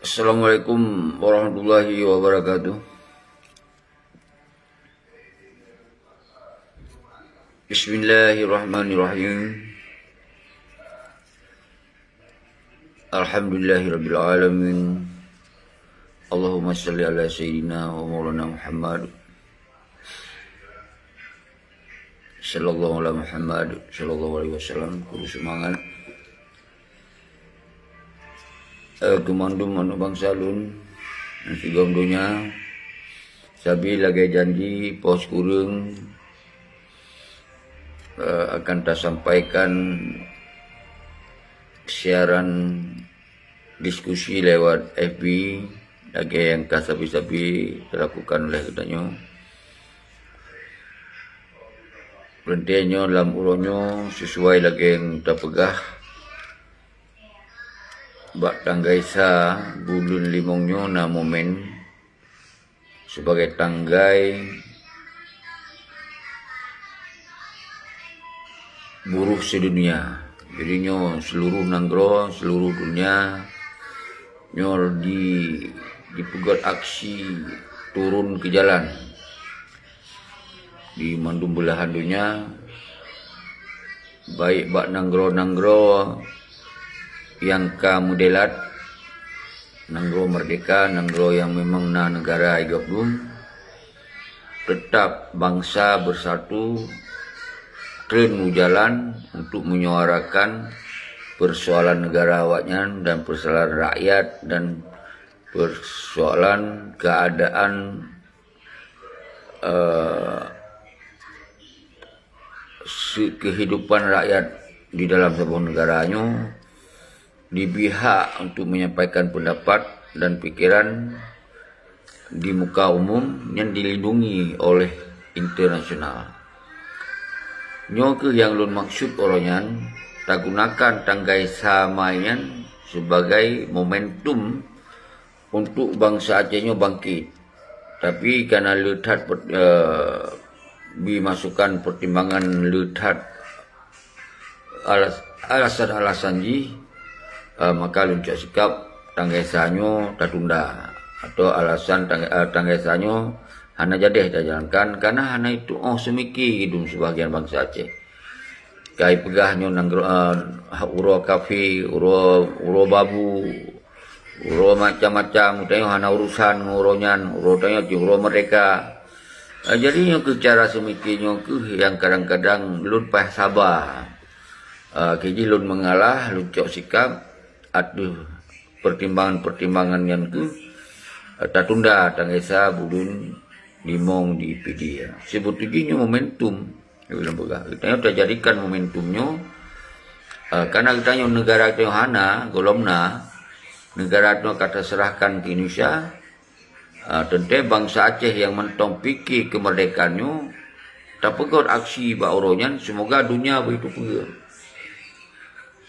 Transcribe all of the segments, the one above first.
Assalamualaikum warahmatullahi wabarakatuh. Bismillahirrahmanirrahim. Alhamdulillahirabbil alamin. Allahumma shalli ala sayyidina wa maulana Muhammad sallallahu alaihi Muhammad sallallahu alaihi wasallam. Kudu semangat. Kemandum anu bangsa lun nasi gomdonya sabi lagi janji pos kurung akan tak sampaikan siaran diskusi lewat FB lagi yang kasabi-sabi dilakukan oleh katanya berhentinya dalam uronyo sesuai lagi yang tak pegah bak tanggai sa bulun limongnya na momen sebagai tanggai buruh sedunia. Jadi nyo seluruh nanggro seluruh dunia nyo dipegat aksi turun ke jalan di mandum belahan dunia, baik bak nanggro yang modelat nanggro merdeka, nanggro yang memang na negara igap dum, tetap bangsa bersatu trenu jalan untuk menyuarakan persoalan negara awaknya dan persoalan rakyat dan persoalan keadaan kehidupan rakyat di dalam sebuah negaranya, di pihak untuk menyampaikan pendapat dan pikiran di muka umum yang dilindungi oleh internasional. Nyoke yang lun maksud oronyan tak gunakan tanggai samayan sebagai momentum untuk bangsa Acehnya bangkit, tapi karena lihat dimasukkan pertimbangan lihat alasan-alasan maka luncak sikap tanggai sanyo tertunda atau alasan tanggai sanyo hana jadi jalankan karena hana itu semiki hidung sebagian bangsa Aceh kai pegahnya nanggro uro kafe uro babu uro macam-macam utanyo hana urusan nguronyan urotanyo uro mereka jadi nyo ke cara semikinya ke yang kadang-kadang lun payah sabar keji lun mengalah luncak sikap aduh pertimbangan yang tu tak tunda tangesa budun limong di PD ya. Sebetulnya momentum kita tak jadikan momentumnya karena kita negara kita hana golomna negara itu kata serahkan ke Indonesia tentu bangsa Aceh yang mentong pikir kemerdekaannya tak pegot aksi bauronyan semoga dunia begitu pula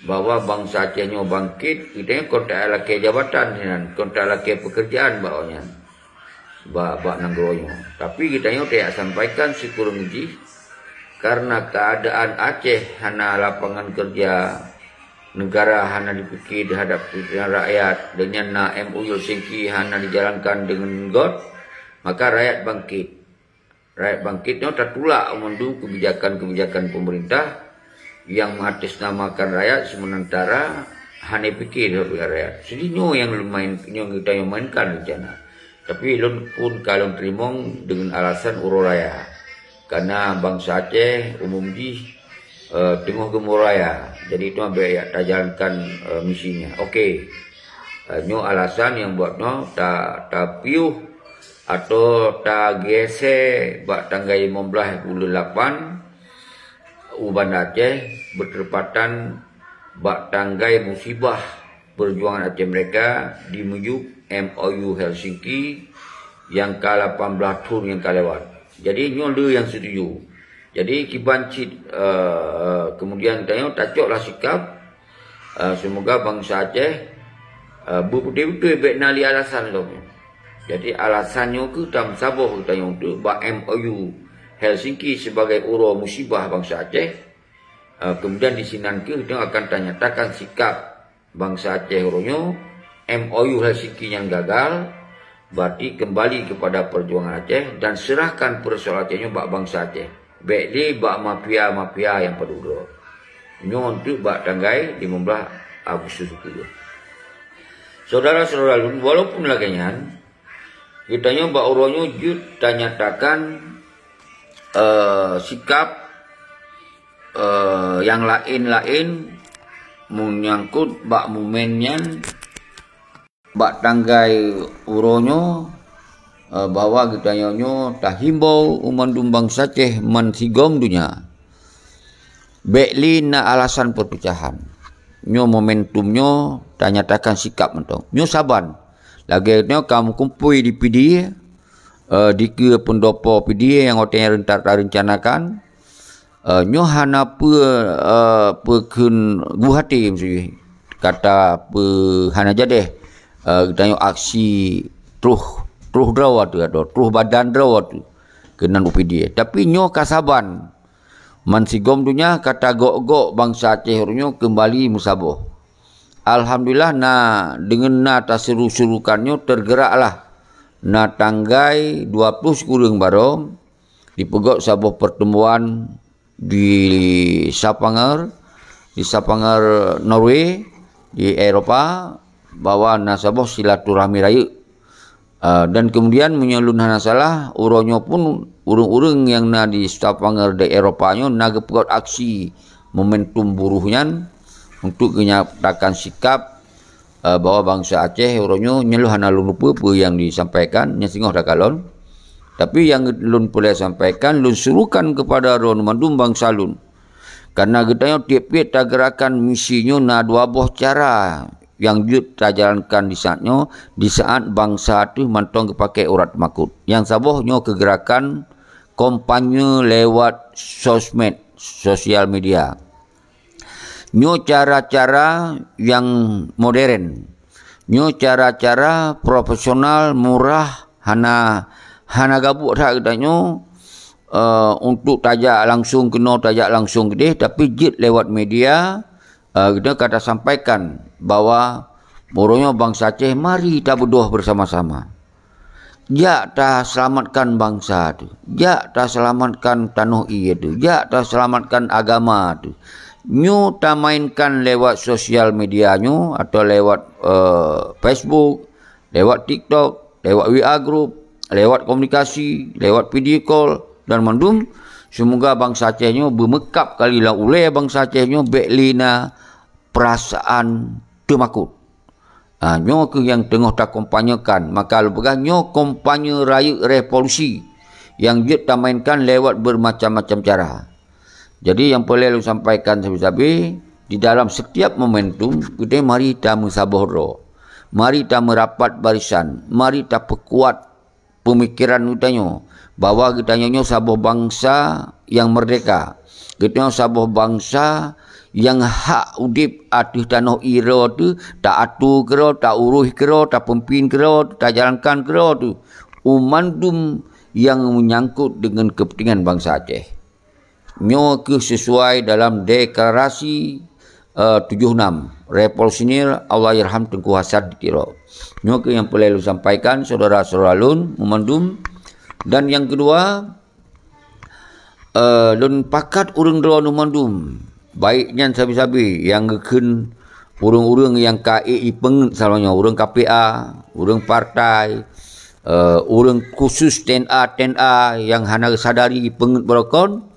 bahwa bangsa Acehnya bangkit, kita kontak laki jabatan, kontak laki pekerjaan bawahnya, bak nanggronya. Tapi kita tidak sampaikan syukur uji karena keadaan Aceh hana lapangan kerja, negara hana dipikir terhadap rakyat dengan na MOU Helsinki hana dijalankan dengan God, maka rakyat bangkit. Rakyat bangkitnya tertulak mendu kebijakan-kebijakan pemerintah yang mengatasnamakan rakyat sementara hanya pikir rakyat. Sedihnya yang kita yang mainkan rencana. Tapi lun pun kalau terima dengan alasan uro raya. Karena bangsa Aceh umum di tengah gemur raya. Jadi itu ambil tak jalankan misinya. Okey. Nyo alasan yang buat no tak piuh atau tak gese bak tanggal 15 bulan 8 Uban Aceh bertepatan bak tanggai musibah perjuangan Aceh mereka di menuju MOU Helsinki yang ke-18 tahun yang kelewat. Jadi nyolder yang setuju. Jadi kibancit kemudian tanya tacoklah sikap semoga bangsa Aceh betul-betul baik nali alasan lo. Jadi alasannya ke tam saboh tanya untuk bak MOU Helsinki sebagai uro musibah bangsa Aceh. Kemudian di sinan kita akan tanyakan sikap bangsa Aceh uronyo MOU Helsinki yang gagal, berarti kembali kepada perjuangan Aceh dan serahkan persoalan Acehnya bak bangsa Aceh. Baiklah bak mafia-mafia yang peduduk. Nyo untuk bak tanggai 15 Agustus itu. Saudara-saudara, walaupun lagian kita nyoba uronyo jut tanyatakan sikap yang lain-lain menyangkut bak momennya bak tanggai uronyo bahwa kita nyonya tahimbau umandum bangsa Aceh mansigom dunia bekli na alasan perpecahan nyo momentumnyo tanyatakan sikap mentong nyo saban lagi nyo kamu kumpul di PDA di ke pendopo PDA yang otenya rencanakan nyo hana pekun guhati mesti kata hana jadeh kita aksi truh draw atau truh badan draw tu kenan UPD tapi nyo kasaban mansigom dunia kata gok bangsa Aceh nyo kembali musaboh. Alhamdulillah dengan taseru-serukannya tergeraklah tanggai 20 kurang barong dipegok sebuah pertemuan di Sapanger Norway di Eropa bahwa nasabah silaturahmi raya dan kemudian menyalun salah uronyo pun urung-urung yang di Sapanger di Eropanya pegok aksi momentum buruhnya untuk menyatakan sikap bahwa bangsa Aceh uronyo nyeluh hana lupa yang disampaikan nyesingoh dakalon. Tapi yang lun boleh sampaikan lun suruhkan kepada ron mandum bangsa lun. Karena getanya tiap-tiap gerakan misinya dua buah cara yang jut jalankan di saat bangsa tu mantong kepakai urat makut. Yang sabohnya kegerakan kampanye lewat sosmed, sosial media. Nyo cara-cara yang modern. Nyo cara-cara profesional murah hana gabuk tak katanya untuk tajak langsung gede tapi jit lewat media kita kata sampaikan bahwa moronyo bangsa Aceh mari kita berdoa bersama-sama. Jak ta selamatkan bangsa tu. Jak ta selamatkan tanah iya tu. Jak ta selamatkan agama tu. Nyu ta mainkan lewat sosial media nyu atau lewat Facebook, lewat TikTok, lewat WA group, lewat komunikasi, lewat video call dan mandum semoga bangsa Aceh nyu bermekap kali lah oleh bangsa Aceh nyu beklina perasaan temakut. Nyo ke yang tengah tak kompanyekan maka lepegah nyo kompanye raya revolusi yang dia tak mainkan lewat bermacam-macam cara. Jadi yang boleh lu sampaikan sabi-sabi di dalam setiap momentum kita mari kita musabohro, mari kita merapat barisan, mari kita perkuat pemikiran utanya bahwa kita nyo saboh bangsa yang merdeka, kita saboh bangsa yang hak udip atas tanah ira tu tak atu kero, tak uruh kero, tak pemimpin kero, tak jalankan kero tu umandum yang menyangkut dengan kepentingan bangsa Aceh. Nyo ke sesuai dalam deklarasi 76 revolusioner Allahyarham Tengku Hasan Ditiro. Nyo ke yang perlu sampaikan saudara-saudara lun memandum. Dan yang kedua lun pakat urang dro memandum. Baiknya sabi-sabi yang ngeken urang-urang yang KAI pengen salahnya urang KPA, urang partai, urang khusus TNA yang hana sadari pengen berokon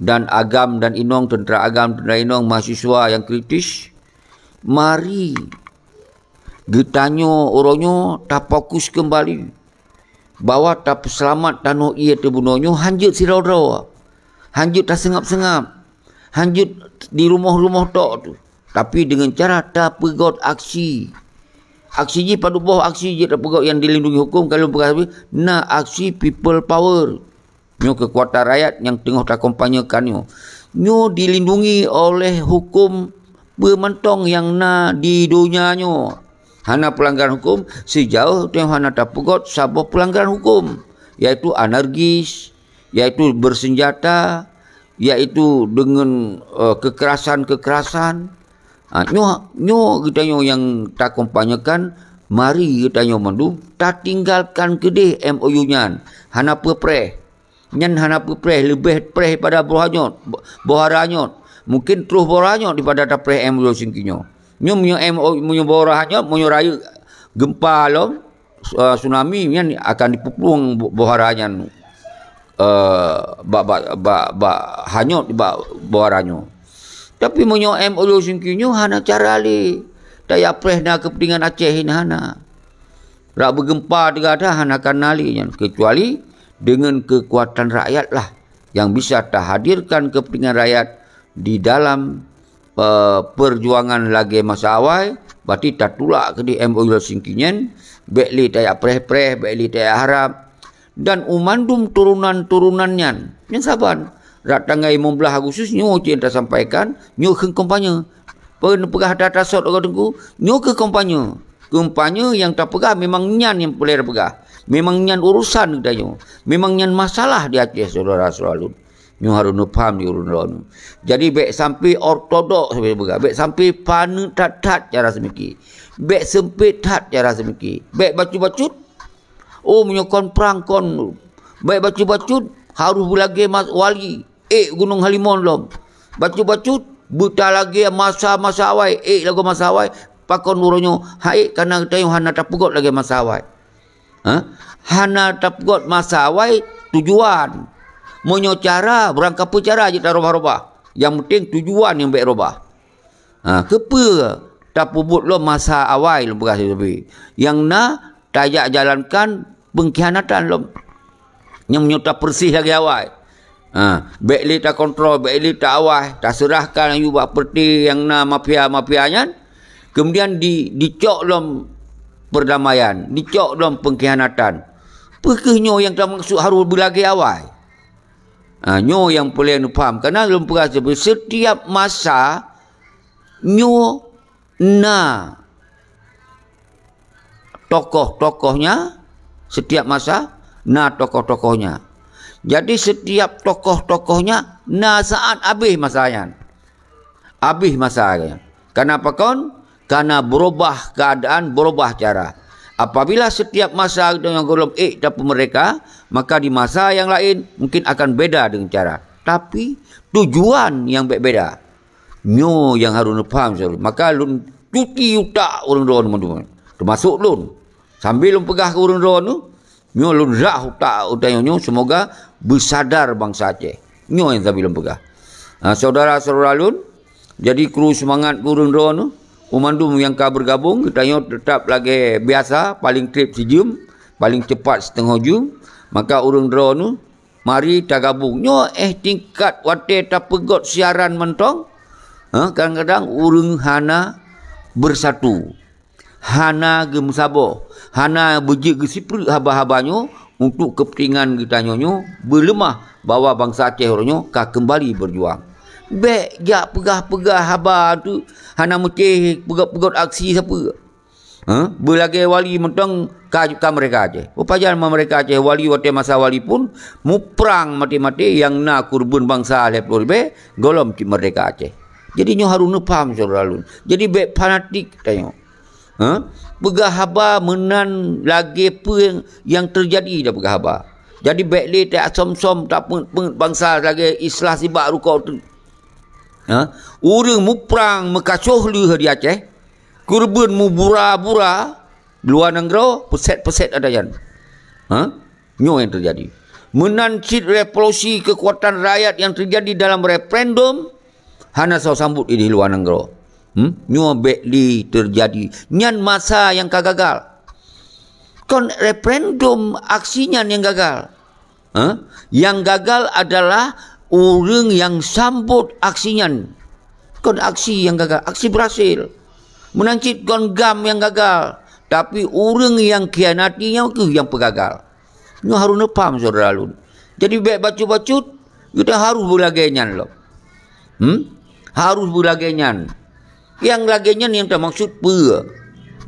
dan agam dan inong tentera agam tentera inong mahasiswa yang kritis mari getanyo oronyo tak fokus kembali bahwa tak selamat tanah ia terbunonyo hanjut sirau-rau hanjut tak sengap-sengap hanjut di rumah-rumah tok tu tapi dengan cara tak pegot aksi je pada bawah aksi je tak pegot yang dilindungi hukum kalau berkata na aksi people power nyo kekuatan rakyat yang tengah terkompanyekan nyo dilindungi oleh hukum bermentong yang di dunia nyo hana pelanggaran hukum sejauh yang hana tapugot sabah pelanggaran hukum yaitu anarkis, yaitu bersenjata, yaitu dengan kekerasan Nyo kita yang tak kompanyakan, mari kita mandu tak tinggalkan kedih MOU nyan. Hana pepreh. Nyan hana pepreh lebih preh pada boharanyot. Mungkin terus boharanyot daripada tak preh MOU singkinyo. Nyo munyo boharanyot, munyo raya gempa lom, tsunami nyan akan dipupung boharanyan. Hanyot di boharanyo. Tapi munyo MOU singkinyo hana cara li. Daya preh na kepentingan Aceh ini hana. Rak bergempa tegada hana kanali nyan. Kecuali dengan kekuatan rakyat lah yang bisa hadirkan kepentingan rakyat di dalam perjuangan lagi masa awal. Berarti tak tulak ke di MOU singkinyan. Bekli daya preh-preh, bekli daya harap. Dan umandum turunan-turunannya. Yang saban. Rak tanggal 15 Agustus nyo cinta sampaikan nyo ke kampanye. Pegah data sot orang tengku nyo ke kampanye. Kampanye yang tak pegah memang nyan yang boleh pegah. Memang nyan urusan kita nyo. Memang nyan masalah di Aceh saudara-saudara. Nyo harus faham di urun-urun. Jadi baik sampai ortodok sampai pegah. Baik sampai panu tat-tat cara semiki. Baik sempit tat cara semiki. Baik bacut-bacut. Oh menyokon perang kon. Baik bacut-bacut harus berlagi mas wali. Gunung Halimon lom. Bacut-bacut buta lagi masa-masa awal. Lagu masa awal. Pakon uronyo. Hai karena kita yang hana tak pegot lagi masa awal. Hana tak pegot masa awal tujuan. Monyo cara berangkap cara je tak robah-robah. Yang penting tujuan yang baik robah. Kepa tak pubut lo masa awal lo berkasi lebih. Yang na tajak jalankan pengkhianatan lo. Yang menyuta persih lagi awal. Baikli tak kontrol, baikli tak awal, tak serahkan yang buat seperti yang na mafia-mafianya. Kemudian dicok dalam perdamaian, dicok dalam pengkhianatan. Pekehnya yang tak maksud harus berlagi awal. Nyo yang boleh faham. Kerana dalam perkara setiap masa nyo na tokoh-tokohnya, setiap masa na tokoh-tokohnya. Jadi setiap tokoh-tokohnya na saat habis masanya. Habis masanya. Kenapa kon? Karena berubah keadaan, berubah cara. Apabila setiap masa yang golong dapat mereka, maka di masa yang lain mungkin akan beda dengan cara. Tapi tujuan yang berbeza. Nyo yang harus faham. Maka lun cuti utak orang-orang teman-teman. Termasuk lun. Sambil lun pegah ke orang-orang tu, nyo lun rah utak-utaknya semoga bersadar bangsa Aceh. Nyo yang sambil lun pegah. Saudara-saudara lun, jadi kru semangat kurun-kurun tu, umandum yang kau bergabung, kita tetap lagi biasa, paling trip sejam, paling cepat setengah jam. Maka urun-urun tu, mari kita gabung. Nyo tingkat wate tak pegot siaran mentong. Kadang-kadang urung hana bersatu. Hana gemsabo. Hana bejik gesipri haba-habanyo untuk kepentingan kita nyonyo berlemah bahawa bangsa Aceh orangnya kembali berjuang. Bek jak pegah-pegah haba tu hana meceh pegot-pegot aksi siapa. Berlagi wali mentang kajukan mereka Aceh. Upajan mereka Aceh wali waktu masa wali pun muprang mati-mati yang nak kurban bangsa lepur be golom mereka Aceh. Jadi nyo harus faham saudara lun. Jadi bek fanatik tanya. Pegah haba menan lagi apa yang terjadi dah pegah haba. Jadi bek le tak som-som tak bangsa lagi islah sibak rukau tu. Orang muprang mekacoh lu di Aceh. Kurban mu bura-bura luar negara peset-peset ada jan. Nyo yang terjadi. Menancit revolusi kekuatan rakyat yang terjadi dalam referendum hana sau sambut di luar negara. Nyo bekli terjadi. Nyan masa yang kagagal. Kon referendum aksinya yang gagal. Yang gagal adalah orang yang sambut aksinya. Kon aksi yang gagal, aksi berhasil. Menancit kon gam yang gagal. Tapi orang yang khianatinya itu yang pegagal. Nyo harus faham saudara lun. Jadi baik bacut-bacut, kita harus berlagenyan loh. Harus berlagenyan. Yang lagenyan yang termaksud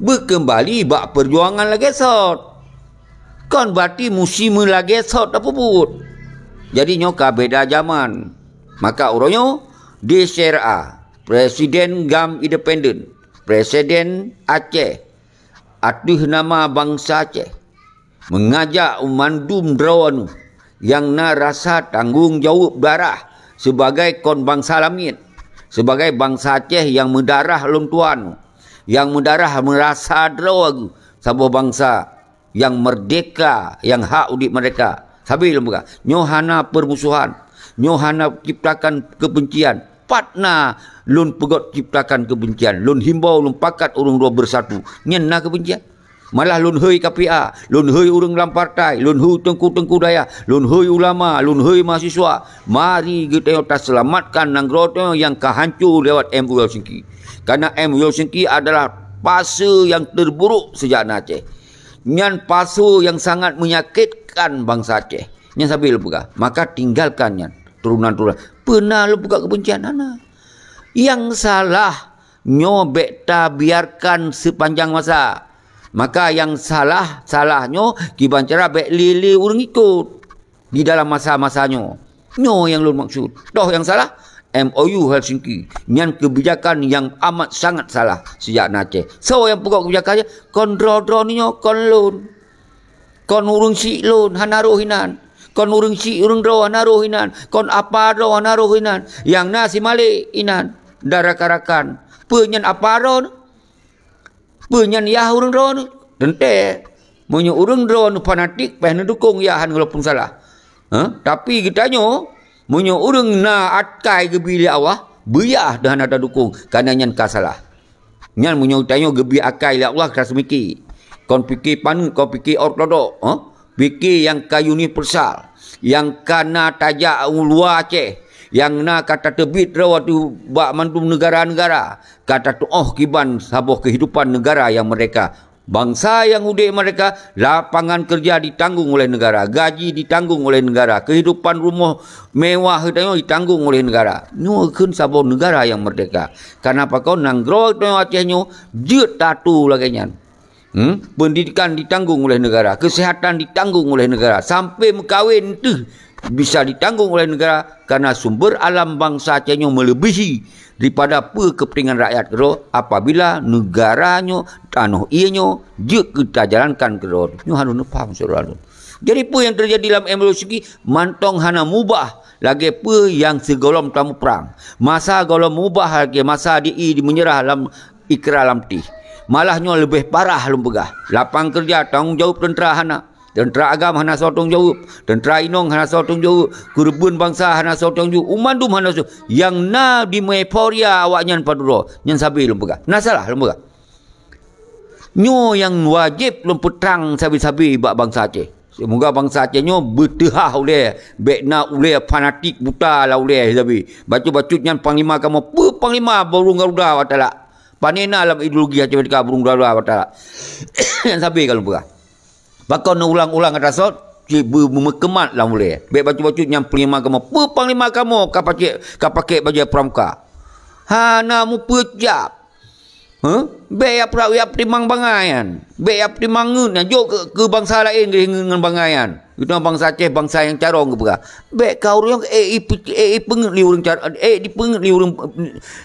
berkembali bak perjuangan lagi sot. Kon berarti musim lagi sot apa but. Jadi nyoka beda zaman. Maka orangnya DCRA. Presiden GAM Independen, Presiden Aceh, atas nama bangsa Aceh, mengajak umandum drawanu yang na rasa tanggungjawab darah sebagai kon bangsa lamit, sebagai bangsa Aceh yang mendarah lon tuan, yang mendarah merasa drawagu sebuah bangsa yang merdeka, yang hak udik mereka. Sabi lembaga, nyohana permusuhan, nyohana ciptakan kebencian, patna lun pegot ciptakan kebencian, lun himbau lun pakat urung dua bersatu, nyena kebencian. Malah lun hei KPA, lun hei urang dalam partai, lun hei tengku-tengku daya, lun hei ulama, lun hei mahasiswa. Mari kita selamatkan Nanggro yang kehancur lewat MU Helsinki. Karena MU Helsinki adalah fase yang terburuk sejak Aceh. Nyan fase yang sangat menyakitkan bangsa Aceh. Nyan sambil buka, maka tinggalkan nyan turunan-turunan. Pernah lu buka kebencian ana. Yang salah nyobek ta biarkan sepanjang masa. Maka yang salahnya kibancara bek lili urang ikut di dalam masa-masanya. Nyo yang lu maksud. Doh yang salah MOU Helsinki. Nyan kebijakan yang amat sangat salah sejak Aceh. So yang pokok kebijakannya kon dro ninyo kon lun. Kon urung si lun hanaruhinan. Kon urung si urung dro hanaruhinan. Kon apa dro hanaruhinan. Yang nasi malik inan darakarakan. Penyan apa dro? Penyan yah urang dro ni. Tente. Munyo urang dro ni fanatik peh dukung yahan walaupun salah. Tapi kitanya munyo urang na atkai gebi Allah, buyah dah ada dukung karena nyan ka salah. Nyan munyo tanyo gebi akai li Allah kas mikir. Kon fikir panu, kon fikir ortodok, fikir yang ka universal, yang kana tajak luar Aceh, yang na kata tebit rawa tu bak mandum negara-negara, kata tu kiban sabuh kehidupan negara yang mereka. Bangsa yang udik mereka, lapangan kerja ditanggung oleh negara, gaji ditanggung oleh negara, kehidupan rumah mewah ditanggung oleh negara. Nyo kun sabuh negara yang merdeka. Kenapa kau Nanggro Acehnya jet tatu lagi nyan. Pendidikan ditanggung oleh negara, kesihatan ditanggung oleh negara, sampai mekawin tu bisa ditanggung oleh negara karena sumber alam bangsa Acehnya melebihi daripada kepentingan rakyat kero apabila negaranya tanah ianya je kita jalankan kero. Nyo hanu faham saudara. Jadi apa yang terjadi dalam MOU Helsinki mantong hana mubah lagi apa yang segolom tamu perang. Masa golom mubah lagi masa di menyerah dalam ikrar lamtih. Malahnya lebih parah lumpegah. Lapang kerja tanggungjawab tentera hana. Tentera agama hana sotong jawab. Tentera inong hana sotong jawab. Kurbun bangsa hana sotong jawab. Umandum hana sotong. Yang na di meporia awaknya paduro. Yang sabi lumpegah. Nah salah lumpegah. Nyo yang wajib lumpetang sabi-sabi bak bangsa Aceh. Semoga bangsa Aceh nyo bertehah oleh. Bekna oleh fanatik buta lah oleh sabi. Bacu-bacut yang panglima kamu. Panglima burung Garuda watala. Panena dalam ideologi Aceh mereka burung Garuda watala. Yang sabi kalau lumpegah. Bakal ulang-ulang kata sot, memekemat lah boleh. Baik bacu-bacu yang panglima kamu. Panglima kamu kapake baju pramuka. Hana mu pejap. Baik apa timang bangayan. Baik apa timangun. Jok ke bangsa lain dengan bangayan. Itu bangsa Aceh, bangsa yang carong ke berah. Baik kau yang pengen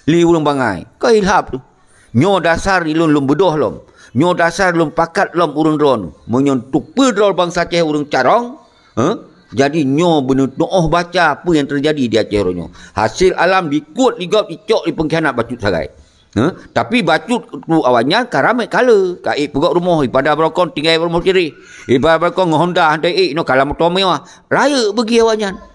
li urang bangai. Kau hilap tu. Nyo dasar ilun lum bedoh lom. Nyo dasar lum pakat lom urang dron. Menyentuk pedrol bangsa Aceh urang carong. Jadi nyo benar baca apa yang terjadi di Aceh nyo. Hasil alam dikut, digop, dicok, di pengkhianat bacut sagai. Tapi bacut tu awalnya karamai kala. Kaik pegok rumah. Ibadah berokon tinggal rumah kiri. Ibadah berokon Honda hantai no kalah motor mewah. Raya pergi awalnya.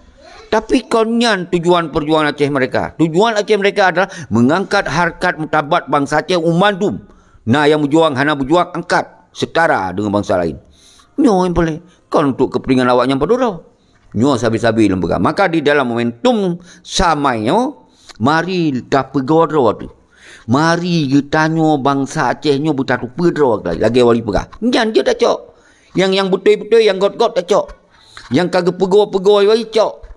Tapi konyan tujuan perjuangan Aceh mereka. Tujuan Aceh mereka adalah mengangkat harkat mutabat bangsa Aceh umandum. Nah yang berjuang, hana berjuang angkat setara dengan bangsa lain. Nyo yang boleh. Kalau untuk kepentingan awaknya berdua. Nyo sabi-sabi lembaga. Maka di dalam momentum samanya, mari kita pegodro tu. Mari kita nyo bangsa Aceh nyo bertatu pedro lagi wali pegah. Jangan dia tak cok. Yang betul-betul, yang got-got tak cok. Yang kagak pegawai wali cok.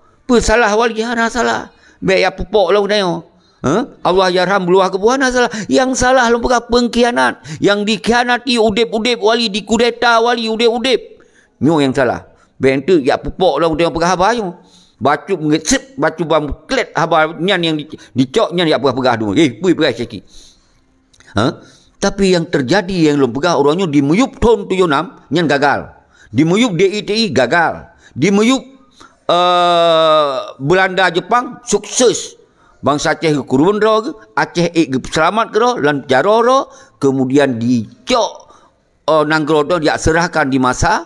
Salah wali hana salah. Baik ya pupuk lah udah. Allah yarham beluah kebuana salah. Yang salah lumpah pengkhianat. Yang dikhianati udip-udip wali, dikudeta wali udip-udip. Nyo yang salah. Baik tu ya pupuk lah udah pegah bayu. Bacu mengesip, bacu bambu klet habar nyan yang dicok nyan dia pegah dulu. Pui pegah sikit. Tapi yang terjadi yang belum pegah orangnya di muyup tahun 76 nyan gagal. Di muyup DITI gagal. Di muyup Belanda Jepang sukses. Bangsa Aceh ke Kurundra ke, Aceh ke selamat ke lan Jaroro, kemudian dicok Nanggro tu dia serahkan di masa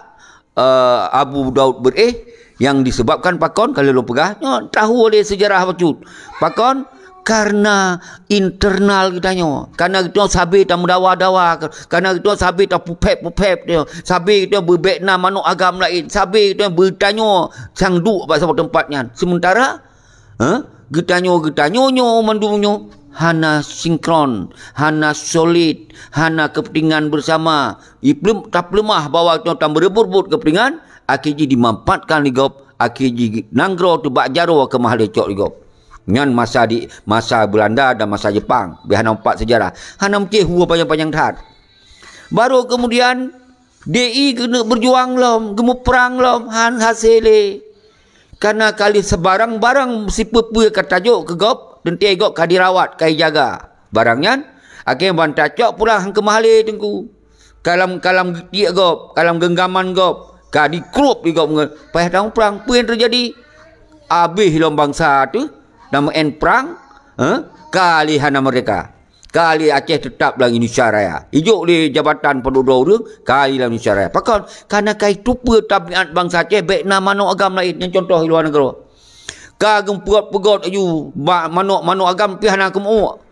Abu Daud Bereh yang disebabkan pakon kalau lo pegah tahu oleh sejarah bacut pakon karena internal kitanya, karena kita sabi tak mendawa-dawa, karena kita sabi tak pupep dia, sabi kita berbekna manuk agam lain, sabi kita bertanya sang duk pasal tempatnya. Sementara getanyo mandunyo hana sinkron, hana solid, hana kepentingan bersama. Tak lemah bahawa kita berebut-rebut kepentingan, akhirnya dimanfaatkan ligop, akhirnya Nanggro tu bak jaro ke mahal lecok ligop. Nyan masa Belanda dan masa Jepang. Biar nampak sejarah. Hana mceh hua panjang-panjang tat. Baru kemudian DI kena berjuang lom, gemuk perang lom, han hasile. Karena kali sebarang-barang si pepu ke tajuk ke gop, dan tiai gop kadirawat, kai jaga. Barangnya, akhirnya bantah cok pulang ke mahali tengku. Kalam tiak gop, kalam genggaman gop, kadi krup di gop. Payah tahun perang, apa yang terjadi? Habis lom bangsa tu, nama en perang, kali hana mereka. Kali Aceh tetap dalam Indonesia Raya. Ijuk di Jabatan Penduduk Urang, kali dalam Indonesia Raya. Pakon, karena kai tupa tabiat bangsa Aceh, baik nama manuk agam lain, yang contoh di luar negara. Kagem pegot aju, manuk agam pihana kemu.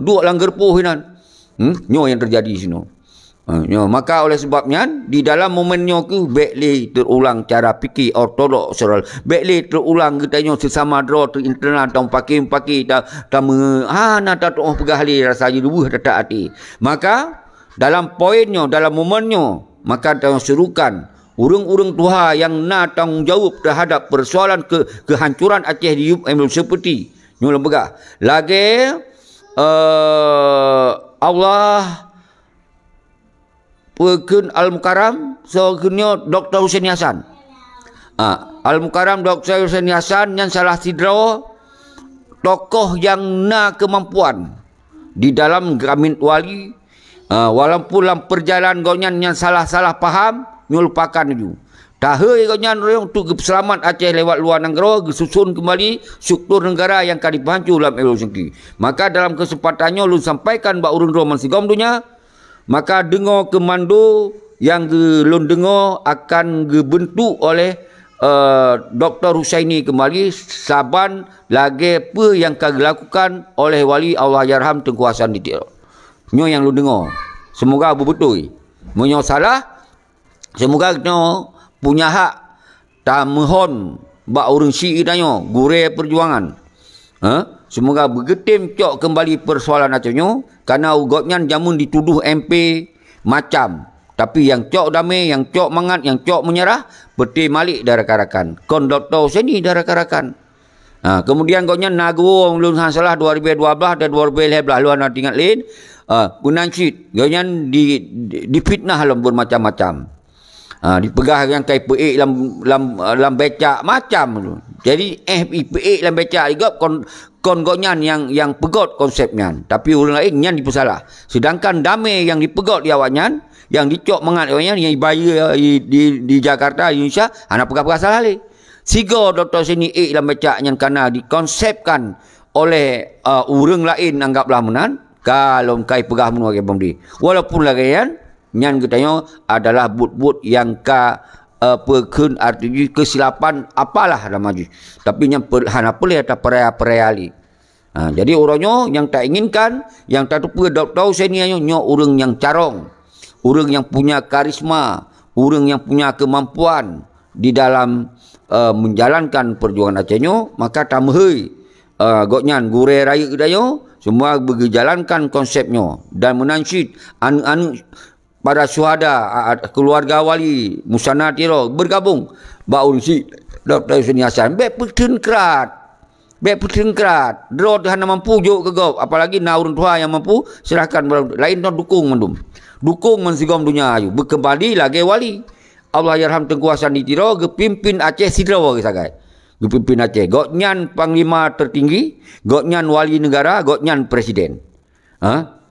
Dua langgar pohinan. Nyo yang terjadi sini. Maka oleh sebabnya di dalam momennya ke bekli terulang cara fikir ortodoks bekli terulang katanya sesama draw tu internal tang paki tak nak pegah li rasa juruh tak hati. Maka dalam poinnya, dalam momennya, maka tang serukan urang-urang Tuhan yang nak tanggungjawab terhadap persoalan kehancuran Aceh di seperti nyo lembaga lagi Allah Pekun Al-Mukarram sebenarnya Dr. Hussein Hasan. Al-Mukarram Dr. Hussein Hasan yang salah sidra tokoh yang na kemampuan di dalam Gramin Wali, walaupun dalam perjalanan gonyan yang salah-salah faham melupakan itu. Tahu gonyan untuk selamat Aceh lewat luar negara susun kembali struktur negara yang kali dipancur dalam elosenki. Maka dalam kesempatannya lu sampaikan bak urun roman sigom dunia. Maka dengar komando yang gelon dengar akan dibentuk oleh Dr. Husaini kembali saban lagi apa yang akan dilakukan oleh wali Allah Yarham Tengku Hasan Didik. Nyo yang lu dengar. Semoga betul. Menyo salah, semoga kita punya hak tamuhon bak urang syi'i tanyo gure perjuangan. Semoga bergetim cok kembali persoalan acaranya karena ugotnya jamun dituduh MP macam. Tapi yang cok damai, yang cok mangat, yang cok menyerah beti malik darah karakan. Kon Dr. Seni darah karakan. Kemudian gotnya Nago belum salah 2012 dan 2011 luar nak tinggal lain. Punansyid gotnya difitnah dalam bermacam-macam. Dipegah yang kai peik lam becak macam tu. Jadi peik lam becak juga kon gonyan yang pegot konsepnya. Tapi orang lain yang dipesalah. Sedangkan damai yang dipegot di awaknya, yang dicok mengat awaknya, yang dibayar di Jakarta, Indonesia, anak pegah-pegah salah lagi. Sigo Dr. Seni lam becak yang karena dikonsepkan oleh orang lain anggaplah menan kalau kai pegah menua ke bomdi. Walaupun lagi yang nyan katanya adalah but-but yang pekun artinya kesilapan apalah dalam maju. Tapi yang hana pelih atau perayali. Jadi orangnya yang tak inginkan, yang tak tahu saya ni nyo orang yang carong, orang yang punya karisma, orang yang punya kemampuan di dalam menjalankan perjuangan Acehnya, maka tamhei goknyan gure raya kedayo semua berjalankan konsepnya dan menansyid anu para syuhada keluarga wali musana tiro bergabung baul si Dr. Hussein Hasan bek petengkrat drod hana mampu jo ke gop apalagi na urang tua yang mampu serahkan lain non dukung mensigom dunia ayu berkembali lagi wali Allah Yarham Tengku Hasan Ditiro gepimpin Aceh sidra ke sagai Pimpin Aceh. Goknyan panglima tertinggi, goknyan wali negara, goknyan presiden.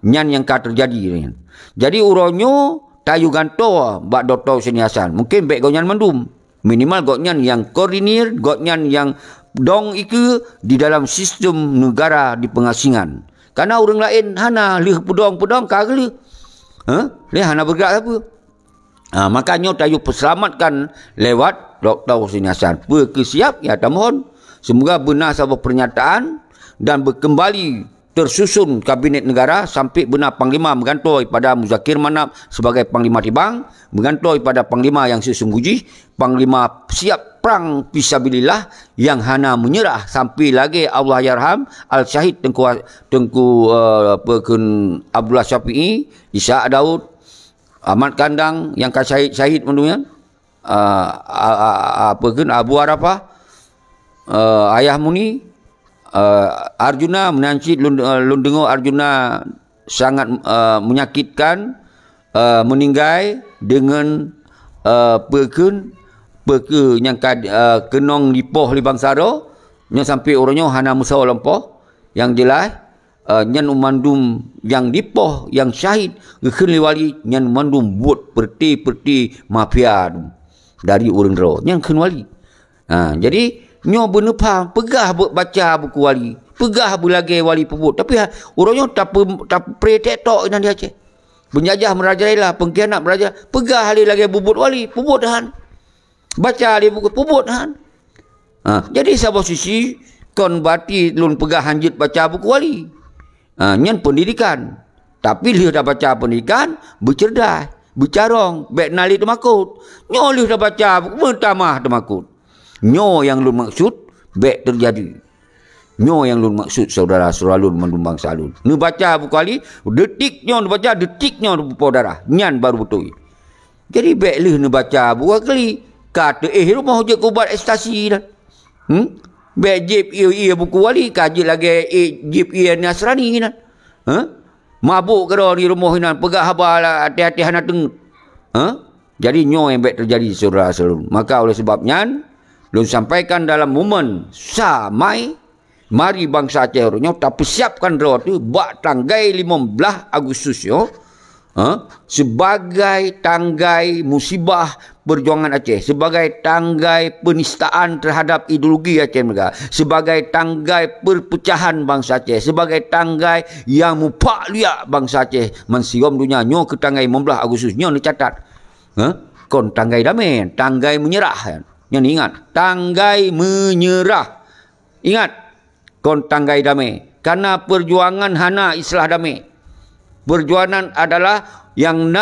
Nyan yang ka terjadi. Jadi uronyo tayu ganto bak Dr. Hussein Hasan. Mungkin baik goknyan mendum. Minimal goknyan yang koordinir, goknyan yang dong iku di dalam sistem negara di pengasingan. Karena orang lain hana lih pedong-pedong kagak. Lih hana bergerak apa. Makanya tayu perselamatkan lewat Dr. Hussein Hasan. Berkesiap ya mohon semoga benar sebuah pernyataan dan berkembali tersusun kabinet negara sampai benar panglima menggantoi pada Muzakir Manap sebagai panglima tibang, menggantoi pada panglima yang sesungguhnya, panglima siap perang fisabilillah yang hana menyerah sampai lagi Allah yarham al-syahid Tengku Abdullah Syafi'i, Isa Daud, Ahmad Kandang yang syahid mendunya, Abu Arafah, Ayah Muni, Arjuna menanci Lundengo Arjuna sangat menyakitkan, meninggal dengan perken yang kenong lipoh li bangsaro nya sampai orangnya hana musawal lempoh yang jelas nyan umandum yang lipoh yang syahid gekeun liwali nyan umandum buat perti mafia dari urang ro nyan keun wali. Jadi nyo benepa pegah baca buku wali, pegah belage wali pebut, tapi orangnya tak pretek tok nan dia Aceh. Penjajah merajailah, pengkhianat merajai, pegah hari lagi bubut wali, pebut han. Baca dia buku pebut han. Jadi sabah sisi kon bati lun pegah hanjut baca buku wali. Nyen pendidikan. Tapi dia dah baca pendidikan, bercerdas, bercarong, baik nali temakut. Nyo dia dah baca buku mentamah temakut. Nyo yang lun maksud baik terjadi. Nyo yang lun maksud saudara-saudara lun mandum bangsa lun. Nu baca buku wali, detiknya nu baca, detiknya nu darah. Nyan baru betul. Jadi baik lih nu baca buku wali. Kata rumah hujat kubat ekstasi dah. Baik jip iya buku wali, kaji lagi jip iya Nasrani dah. Mabuk kero di rumah hinan, pegah habal hati-hati hana teng. Jadi nyo yang baik terjadi saudara-saudara. Maka oleh sebabnya belum sampaikan dalam momen samai mari bangsa Aceh orangnya tak persiapkan roh tu bak tanggai 15 Agustus yo sebagai tanggai musibah perjuangan Aceh, sebagai tanggai penistaan terhadap ideologi Aceh mereka, sebagai tanggai perpecahan bangsa Aceh, sebagai tanggai yang mupak liak bangsa Aceh mensiom dunia nyo ke tanggai 15 Agustus nyo dicatat. Kon tanggai damai, tanggai menyerah. Yang ingat, tanggai menyerah. Ingat, kon tanggai damai. Karena perjuangan hana islah damai. Perjuangan adalah yang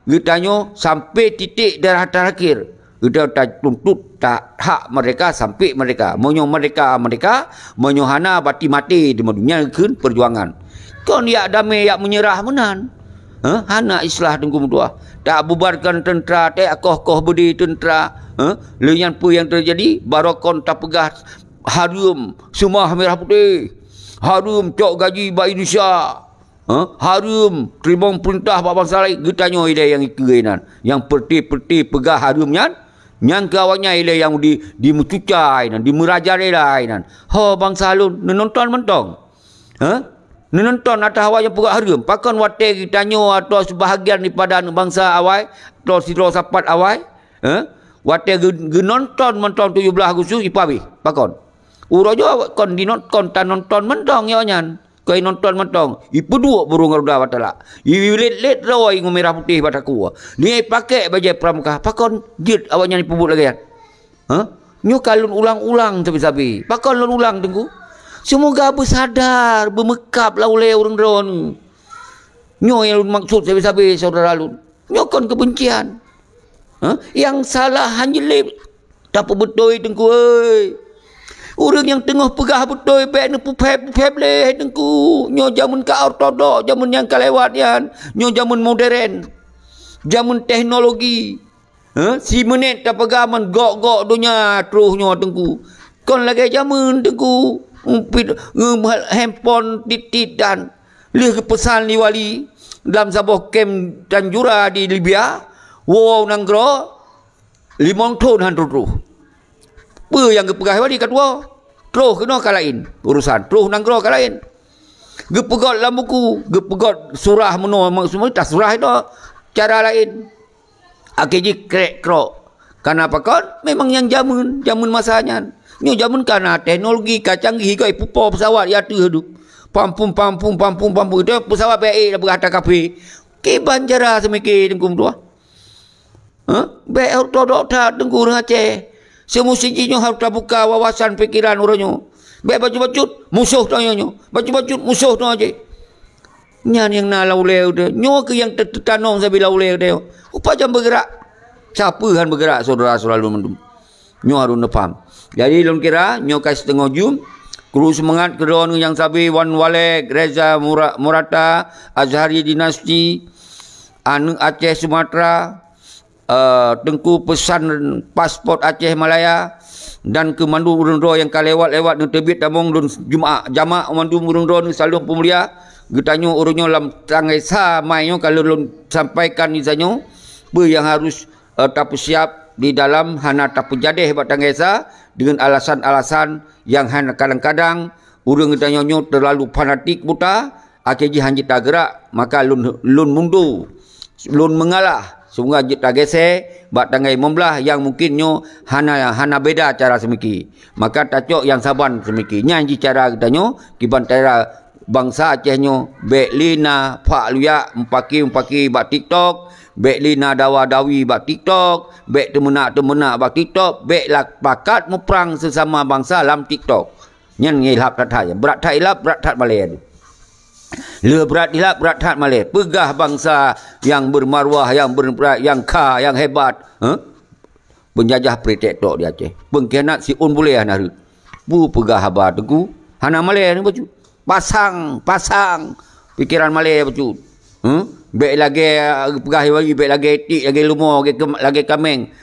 kitanya sampai titik darah terakhir. Kita tak tuntut tak hak mereka sampai mereka. Monyo mereka, monyo hana bati mati di dunia keun perjuangan. Kon yak damai yak menyerah menan. Hana islah tengku mutua. Tak bubarkan tentera, tak koh budi tentera. Lenyan pu yang terjadi barokon tak pegah harum semua merah putih, harum cok gaji bak Indonesia, harum terima perintah bak bangsa lain. Getanyo ide yang ikeunan yang perti pegah harumnya yang kawannya ide yang dimucucai dan dimerajai lain. Bangsa lun nonton mentong. Nonton atas awak yang pegah harum pakon wate gitanyo atau sebahagian daripada bangsa awai atau siro sapat awai. Wate genonton mentong 17 Agustus ipabi pakon. Urojo kon dinonton tan nonton mentong ya nyan. Kau nonton mentong. Ipu dua burung garuda batala. Ilet rawai merah putih bataku. Ni pakai baju pramuka. Pakon jit awaknya ni pebut lagi ya. Nyo kalun ulang-ulang sabi-sabi. Pakon lun ulang tengku. Semoga bersadar, bermekap lah oleh orang drone. Nyo yang lun maksud sabi-sabi saudara lun. Nyo kon kebencian. Yang salah hanya lep tak betul tengku oi. Orang yang tengah pegah betul baik ni pupep leh tengku. Nyo zaman ka ortodok, zaman yang kelewat yan. Nyo zaman modern. Zaman teknologi. Si menit tak pegah man gok dunia terus nyo tengku. Kon lagi zaman tengku. Handphone titidan. Lih pesan li wali dalam sebuah kem Tanjura di Libya. Wow nanggro 5 tahun hantu. Apa yang gepegah wali kedua? Terus kena kalain urusan. Terus nanggro kalain. Gepegot dalam buku, gepegot surah meno semua tak surah itu cara lain. Akhirnya krek-krok. Kenapa kon? Memang yang zaman masanya. Nyo zaman kana teknologi canggih kai pupo pesawat ya tu. Pampum itu pesawat baik dah berata kafe. Ke banjara semikir tengkum tua. Baik ortodok tak tengku Aceh. Semusinya harus terbuka wawasan fikiran orangnya. Baik baju-baju musuh tanya. Baju-baju musuh tu aja. Nyan yang nak lauleu dia. Nyo ke yang tertanong sambil lauleu dia. Upah jam bergerak. Siapa kan bergerak saudara-saudara mendum. Nyo harus faham. Jadi lon kira nyo kasih setengah jum. Kru semangat kedon yang sabi Wan Walek, Reza Murata, Azhari Dinasti, Anu Aceh Sumatera, Tengku pesan pasport Aceh Malaya dan ke mandu urung ro yang kalewat-lewat nu terbit tamong dun Jumaat mandu urung ro nu selalu pemulia getanyo urunyo lam tangai sa mainyo kalau lun sampaikan misalnya apa yang harus tapu siap di dalam hana tapu jadeh bat tangai sa dengan alasan-alasan yang hana kadang-kadang urung getanyo terlalu fanatik buta akhirnya hanjit tak gerak maka lun mundur lun mengalah sehingga tak gesek bat tangai membelah yang mungkinnya hana beda cara semiki maka tacok yang saban semiki nyanyi cara getanyo kiban cara bangsa Acehnya beklina pak luya empaki bat TikTok beklina dawa-dawi bat TikTok bek temenak bat TikTok bek lak pakat meperang sesama bangsa dalam TikTok nyan ngilap tat hai berat thai lap berat tat malay le berat hilap berat tat malay pegah bangsa yang bermaruah yang berberat yang yang hebat penjajah pretek tok di Aceh pengkhianat si un boleh naru bu pegah habar tegu hana malay ni baju pasang pikiran malay baju bek lagi pegah bagi bek lagi etik lagi lumo lagi kameng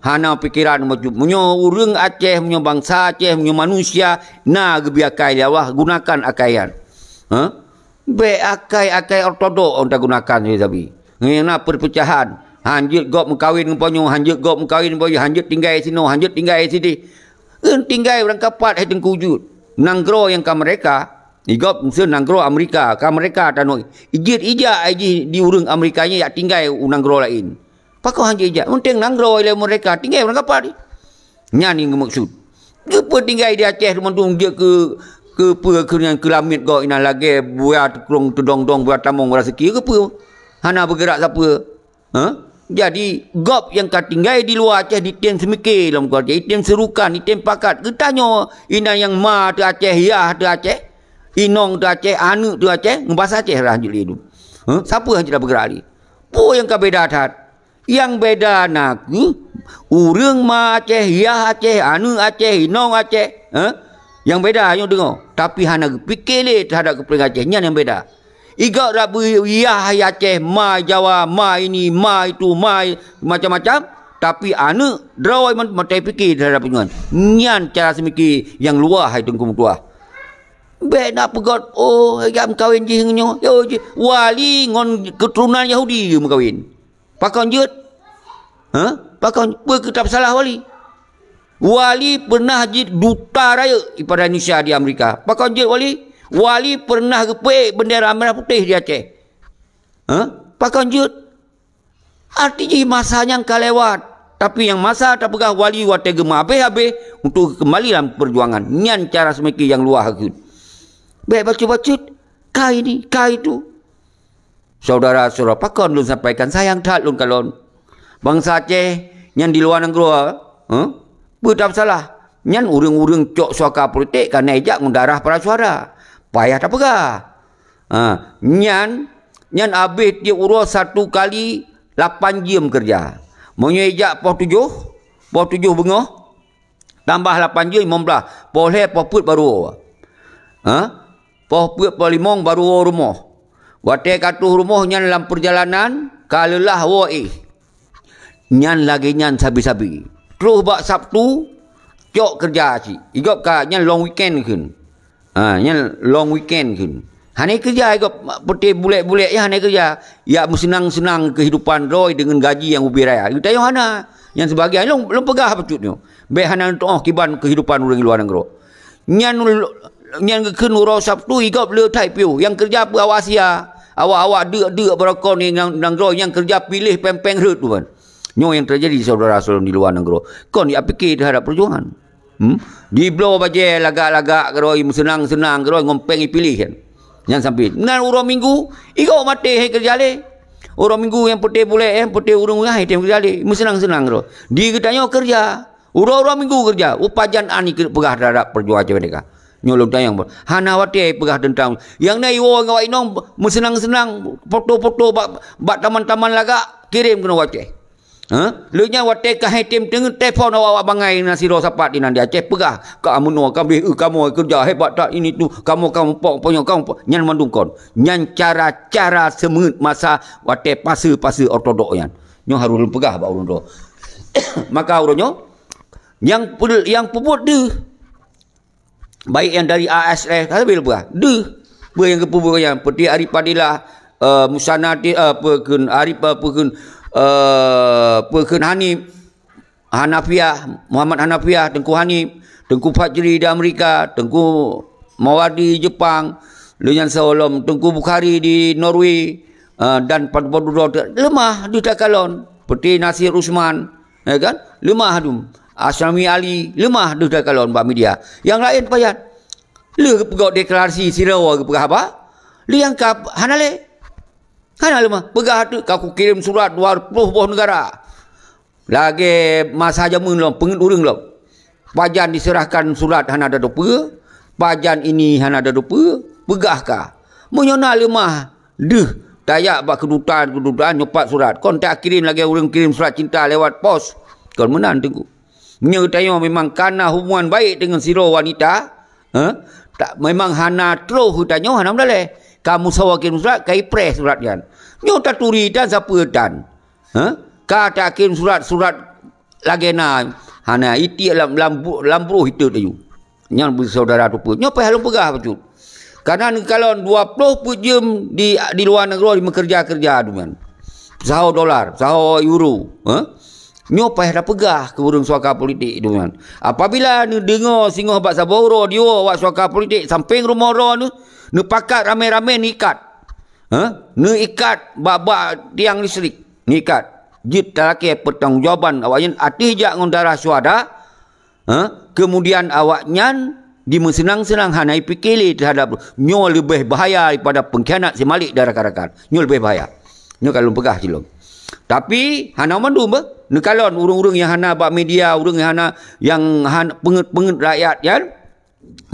hana pikiran baju menyo urang Aceh menyo bangsa Aceh menyo manusia na gebiakai Allah gunakan akaian be akai ortodok orang gunakan je tapi ngena perpecahan hanjut gop mengkawin emponyo hanjut gop mengkawin emponyo hanjut tinggal sino hanjut tinggal sini tinggal orang kapat hai tengkujut nanggro yang ka mereka igop mesti nanggro Amerika ka mereka tanu ijit di urang Amerikanya ya tinggal nanggro lain pakau hanjut ijat penting nanggro ile mereka tinggal orang kapat nyani maksud apa tinggal di Aceh mendung dia ke kelamit kau ina lagi buat kurung tudong-dong buat tamong rezeki ke apa hana bergerak siapa jadi gop yang kat tinggal di luar Aceh di tiang semikir dalam kau di tiang serukan di tiang pakat ketanya ina yang ma tu Aceh ya tu Aceh inong tu Aceh anu tu Aceh ngebahasa Aceh lah hanjut hidup siapa yang tidak bergerak ni po yang kau beda tat yang beda nak urang ma Aceh ya Aceh anu Aceh inong Aceh yang beda yang dengar tapi hana fikir le terhadap kepentingan Aceh yang beda igak rabu ya Aceh ma Jawa ma ini ma itu ma macam-macam tapi anu drawai matai fikir terhadap penjuan nyan cara semiki yang luar hai tengkum tua be nak pegot agam kawin jingnya wali ngon keturunan Yahudi mengkawin pakon jut pakon berkitab salah wali pernah jadi duta raya pada Indonesia di Amerika. Pakon je wali pernah gepek bendera merah putih di Aceh. Pakon je artinya masanya yang kalewat. Tapi yang masa tak pegah wali wate gemah habis untuk kembali dalam perjuangan. Nyan cara semiki yang luar hakut. Baik bacut-bacut kai ni, kai tu. Saudara-saudara pakon lu sampaikan sayang tak lu kalon. Bangsa Aceh yang di luar negara, tak salah. Nyan urang-urang cok suaka politik kan ejak mendarah para suara. Payah tak pegah. Nyan habis dia urus 1 kali 8 jam kerja. Mau ejak pos 7 bengah tambah 8 jam 15. Boleh poput baru. Poput palimong baru rumah. Wate katuh rumah nyan dalam perjalanan kalelah nyan lagi nyan sabi-sabi. Terus bak Sabtu cok kerja si. Igop ka nyan long weekend kun. Nyan long weekend kun. Hane kerja igop putih bulet-bulet ya hane kerja. Ya senang-senang kehidupan roy dengan gaji yang ubi raya. Kita yang hana Yang sebahagian long pegah pecutnya. Be hana toh kiban kehidupan orang luar negara. Nyan ke nuro Sabtu igap le tai piu yang kerja pengawasia. Awak de berakon ni negara yang kerja pilih pempeng hut tu kan. Nyo yang terjadi saudara-saudara di luar negara. Kon dia fikir terhadap perjuangan. Di blow baje lagak-lagak geroi senang-senang geroi ngompeng pilih kan. Yang sampai. Nan urang minggu igau mati hai kerja le. Urang minggu yang putih boleh putih urang hai tem kerja le. Senang-senang geroi. Di katanya kerja. Urang minggu kerja. Upajan ani pegah terhadap perjuangan mereka. Nyolong tayang hana wate pegah tentang yang nai wo ngawai nong senang-senang foto-foto bak taman-taman lagak kirim kena wate. Leunya wate ka hetim dengan telefon awak bangai nasi ro sapat di nanti Aceh pegah ka amun kamu kerja hebat tak ini tu kamu punya kamu nyan mandungkon nyan cara semengut masa wate pase ortodok yan nyo harus pegah ba urang ro. Maka urangnya yang puput de baik yang dari ASF habil pegah de yang kepubuk yang peti aripadilah musanati pekeun arif pekeun Perken Hanif Hanafiah Muhammad Hanafiah Tengku Hanif Tengku Fajri di Amerika Tengku Mawardi Jepang Lenyan Saolom Tengku Bukhari di Norway dan Padudro lemah di takalon seperti Nasir Usman ya kan lemah tu Asyami Ali lemah di takalon Mbak Media yang lain payat le pegau deklarasi sirawa ke pegah apa liang kap hanale hana lemah pegah tu aku kirim surat 20 buah negara. Lagi masa jamun lom pengen urang lom. Pajan diserahkan surat hana ada dopa, pajan ini hana ada dopa, pegah ka. Menyona lemah deh tayak bak kedutaan nyopat surat. Kon tak kirim lagi urang kirim surat cinta lewat pos. Kon menan tengku. Menyertanya memang karena hubungan baik dengan siro wanita, tak memang hana terus hutanya hana mdaleh. Kamu sawakin surat kai press surat kan nyo taturi dan siapa dan ka takin surat lagena hana iti lambuh itu tu nyan saudara tu nyo payah lu pegah betul karena kalau 20 jam di luar negara di kerja tu kan saho dolar saho euro nyo payah dah pegah ke urang suaka politik tu kan apabila ni dengar singoh bak saboro dia wak suaka politik samping rumah ro ni pakat rame-rame ni ikat. Ni ikat bak tiang listrik. Ni ikat. Jit talaki pertanggungjawaban awaknya atih jak ngondara suada. Kemudian awaknya di senang-senang hanai pikili terhadap nyo lebih bahaya daripada pengkhianat si Malik dan rakan-rakan. Nyo lebih bahaya. Nyo kalau pegah cilong. Tapi hana mandu ba? Ni kalon urang-urang yang hana bak media, urang yang hana penget rakyat kan.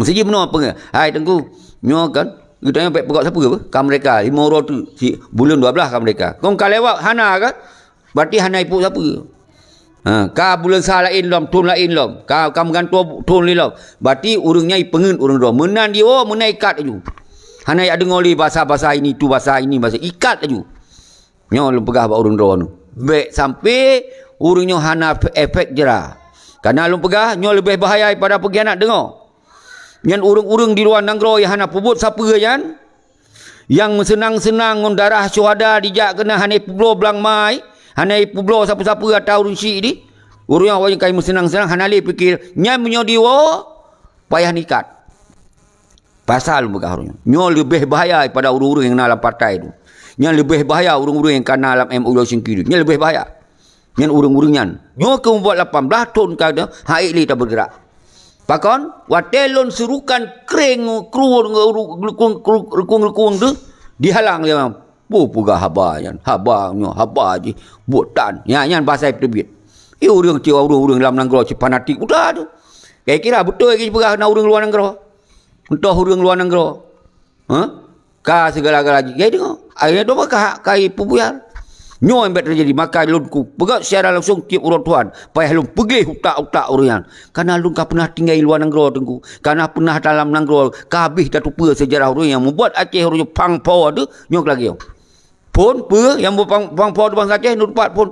Mesti je benar penget. Hai tengku nyo kan kita yang baik pegawai siapa ke kan mereka 5 orang tu bulan 12 kan mereka kau lewat hana kan berarti hana ipu siapa ka bulan sah lain lom tun lain lom ka menggantung tun lain lom berarti urangnya pengen urang dua menan dia menan ikat aju hana ada ngoli bahasa ini tu bahasa ini bahasa ikat aju nyo lu pegah ba urang dua tu baik sampai urangnya hana efek jera karena lu pegah nyo lebih bahaya daripada pengkhianat dengar. Yang urang-urang di luar negara yang hana pubut siapa kan? Yang senang-senang darah syuhada dijak kena hana publo belang mai, hana publo siapa-siapa atau rusi ni. Urang yang kai senang-senang hana le fikir nyam menyodi wo payah nikat. Pasal begah urang. Nyo lebih bahaya daripada urang-urang yang dalam partai tu. Yang lebih bahaya urang-urang yang kana dalam MUI sendiri. Nyo lebih bahaya. Yang urang-urang nyo ke membuat 18 tahun kada hak li tak bergerak. Pakon watelon serukan kering kru lekung tu dihalang dia pegah habayan habangnya habaji buatan nyan bahasa terbit urang tiu urang dalam negara fanatik udah tu kira betul ke pegah na urang luar negara entah urang luar negara ka segala-gala jadi akhirnya tu maka kai pubuyar nyo yang terjadi maka lunku pegat secara langsung tiap urang tuan payah lun pergi utak-utak urian karena lun ka pernah tinggal luar negara tengku karena pernah dalam negara ka habis dah tupa sejarah urang yang membuat Aceh urang pangpo tu nyo lagi pun pe yang pangpo tu bangsa Aceh nupat pun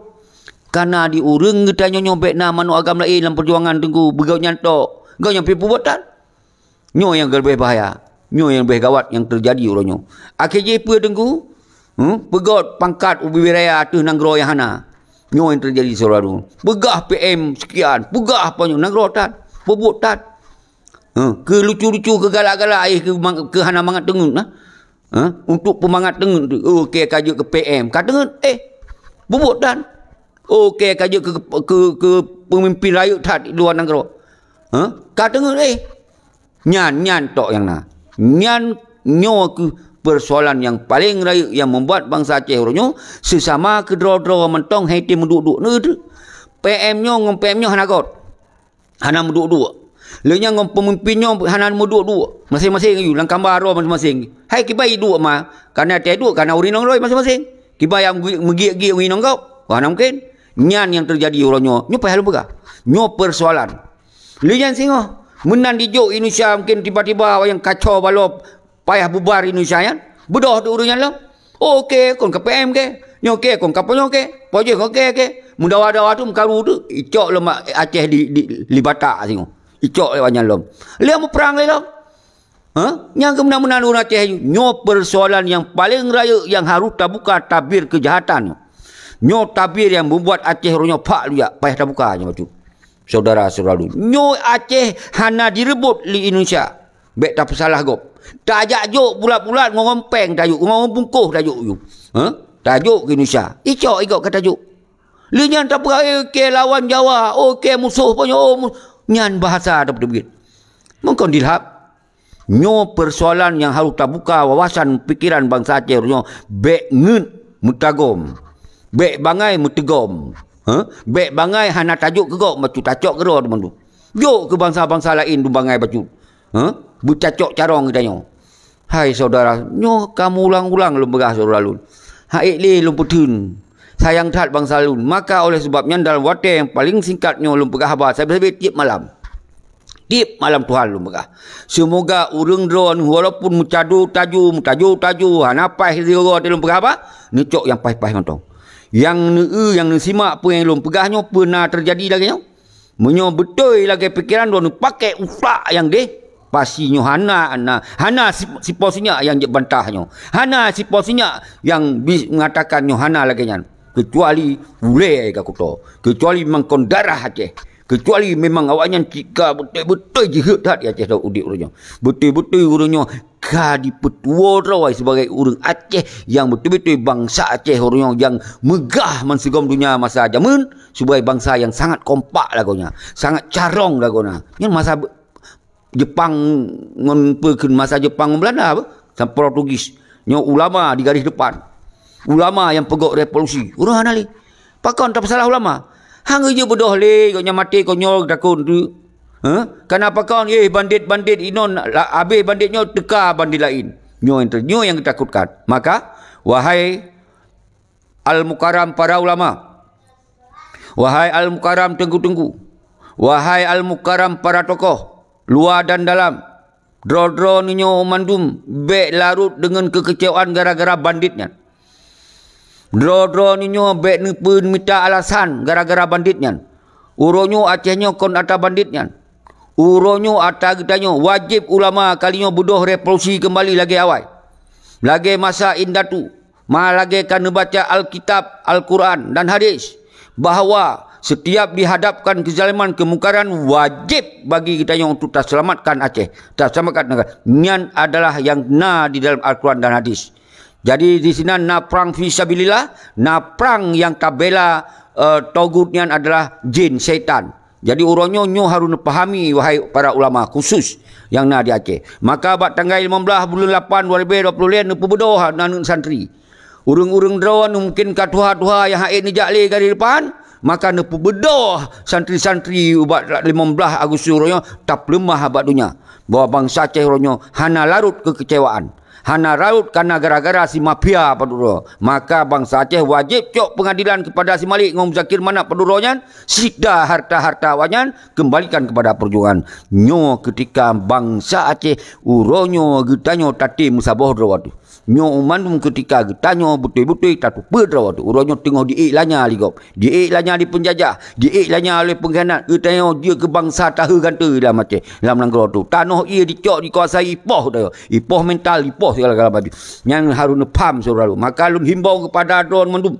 karena di urang kita nyo bet nama manu agama lain dalam perjuangan tengku begau nyantok gau yang pi perbuatan nyo yang lebih bahaya nyo yang lebih gawat yang terjadi urang nyo akhirnya pe tengku pegot pangkat ubi wiraya tu nanggro yang hana Nyo yang terjadi saudara. Pegah PM sekian, pegah apa nyo nagrotan, pebutan. Ke lucu-lucu, ke galak-galak air ke hana mangat tengun untuk pemangat tengun tu. Okey kajuk ke PM. Kata pebutan. Okey kajuk ke pemimpin rakyat tat luar negara. Kata nyan tok yang na. Nyan nyo ke persoalan yang paling raya yang membuat bangsa Aceh orangnya sesama kedro-dro mentong hati menduk-duk tu. PM nyo ngom PM nyo hana got. Hana menduk-duk. Lenya ngom pemimpin nyo hana menduk-duk. Masing-masing you lang kambar ro masing-masing. Hai kibai duk ma. Karena te duk karena urinong roi masing-masing. Kibai yang megi-gi urinong kau. Hana mungkin. Nyan yang terjadi orangnya. Nyo payah lu begah. Nyo persoalan. Lenya singo menan di jok Indonesia mungkin tiba-tiba yang kacau balop payah bubar Indonesia kan. Bedoh tu urunya lah. Okey, kon ke PM ke. Nyo ke kon kapal nyo ke. Poje kon ke. Mundawa-dawa tu mekaru tu icok lemak Aceh di Libata singo. Icok lewatnya lom. Dia mau perang le lom. Yang kemenan-menan urang Aceh nyo persoalan yang paling raya yang harus terbuka tabir kejahatan. Nyo tabir yang membuat Aceh orangnya pak dia payah terbuka nya macam. Saudara-saudara. Nyo Aceh hana direbut li Indonesia. Bek tak pesalah gop. Tajak juk bulat-bulat ngompeng tajuk, ngompungkuh tajuk you. Tajuk ke Indonesia. Icok ikut kata tajuk. Li nyan tak beraya ke lawan Jawa, okey musuh punya nyan bahasa tak begitu. Mungkin dilhap. Nyo persoalan yang harus terbuka wawasan pikiran bangsa Aceh nyo bek ngeut mutagom. Bek bangai mutegom. Bek bangai hana tajuk ke gok macu tacok ke ro teman tu. Juk ke bangsa-bangsa lain tu bangai bacu. Bercacok carong katanya. Hai saudara, nyo kamu ulang-ulang lu begah saudara lun. Haik le lu putun. Sayang tat bangsa lun. Maka oleh sebabnya dalam waktu yang paling singkat nyo lu begah habar saya tiap malam. Tiap malam Tuhan lu begah. Semoga urang drone walaupun mucadu taju hanapai zero lu begah apa? Necok yang pai-pai montong. Yang simak pun yang lu pegahnya pernah terjadi lagi nyo. Menyo betul lagi pikiran lu pakai ufak yang deh. Pasti nyo hana si posinya yang bantahnya. Hana si posinya yang mengatakan nyo hana lagi nyan. Kecuali boleh ke kuto. Kecuali memang kon darah Aceh. Kecuali memang awaknya jika betul-betul jihad tak Aceh dah udik urangnya. Betul-betul urangnya kadi petua rawai sebagai urang Aceh yang betul-betul bangsa Aceh urangnya yang megah mensegom dunia masa zaman sebagai bangsa yang sangat kompak lagunya. Sangat carong lagunya. Yang masa Jepang masa Jepang Belanda apa? Sampai Portugis. Nyo ulama di garis depan. Ulama yang pegok revolusi. Urang ana li. Pakon tak salah ulama. Hang je bodoh le kau mati kau nyol takun tu. Kenapa kau bandit inon habis banditnya teka bandit lain. Nyo yang ditakutkan. Maka wahai al-mukarram para ulama. Wahai al-mukarram tengku-tengku. Wahai al-mukarram para tokoh luar dan dalam, dro-dro ninyo mandum bek larut dengan kekecewaan gara-gara banditnya. Dro-dro ninyo bek nepun minta alasan gara-gara banditnya. Uronyo Acehnya kon ata banditnya. Uronyo ata getanyo wajib ulama kalinyo budoh revolusi kembali lagi awal. Lagi masa indatu, lagi kan baca Alkitab, Al-Quran dan hadis bahawa setiap dihadapkan kezaliman kemungkaran wajib bagi kita yang untuk terselamatkan Aceh, terselamatkan negara. Nyan adalah yang di dalam Al-Quran dan hadis. Jadi di sini perang fisabilillah, perang yang tabela togut nyan adalah jin, syaitan. Jadi urangnya nyo harus pahami wahai para ulama khusus yang di Aceh. Maka bak tanggal 15 bulan 8 2020 ni pebedoh nan santri. Urang-urang drawan mungkin katuha-tuha yang haid ni jakle dari depan. Maka nepu bedoh santri-santri ubat 15 Agustus ronya tak lemah abad dunia. Bahawa bangsa Aceh ronya hana larut kekecewaan. Hana larut karena gara-gara si mafia paduro. Maka bangsa Aceh wajib cok pengadilan kepada si Malik ngom Zakir mana paduronya. Sida harta-harta awanyan kembalikan kepada perjuangan. Nyo ketika bangsa Aceh uronyo getanyo tati musabah drawatu. Nyo umandum ketika getanyo betul-betul tatu pedra tu uronyo tengok diiklanya ligop diiklanya di penjajah diiklanya oleh pengkhianat getanyo dia ke bangsa tahu ganta dalam Aceh dalam negara tu tanah ia dicok dikuasai ipoh mental ipoh segala-gala baju yang harus nepam saudara. Maka lun himbau kepada drone mandum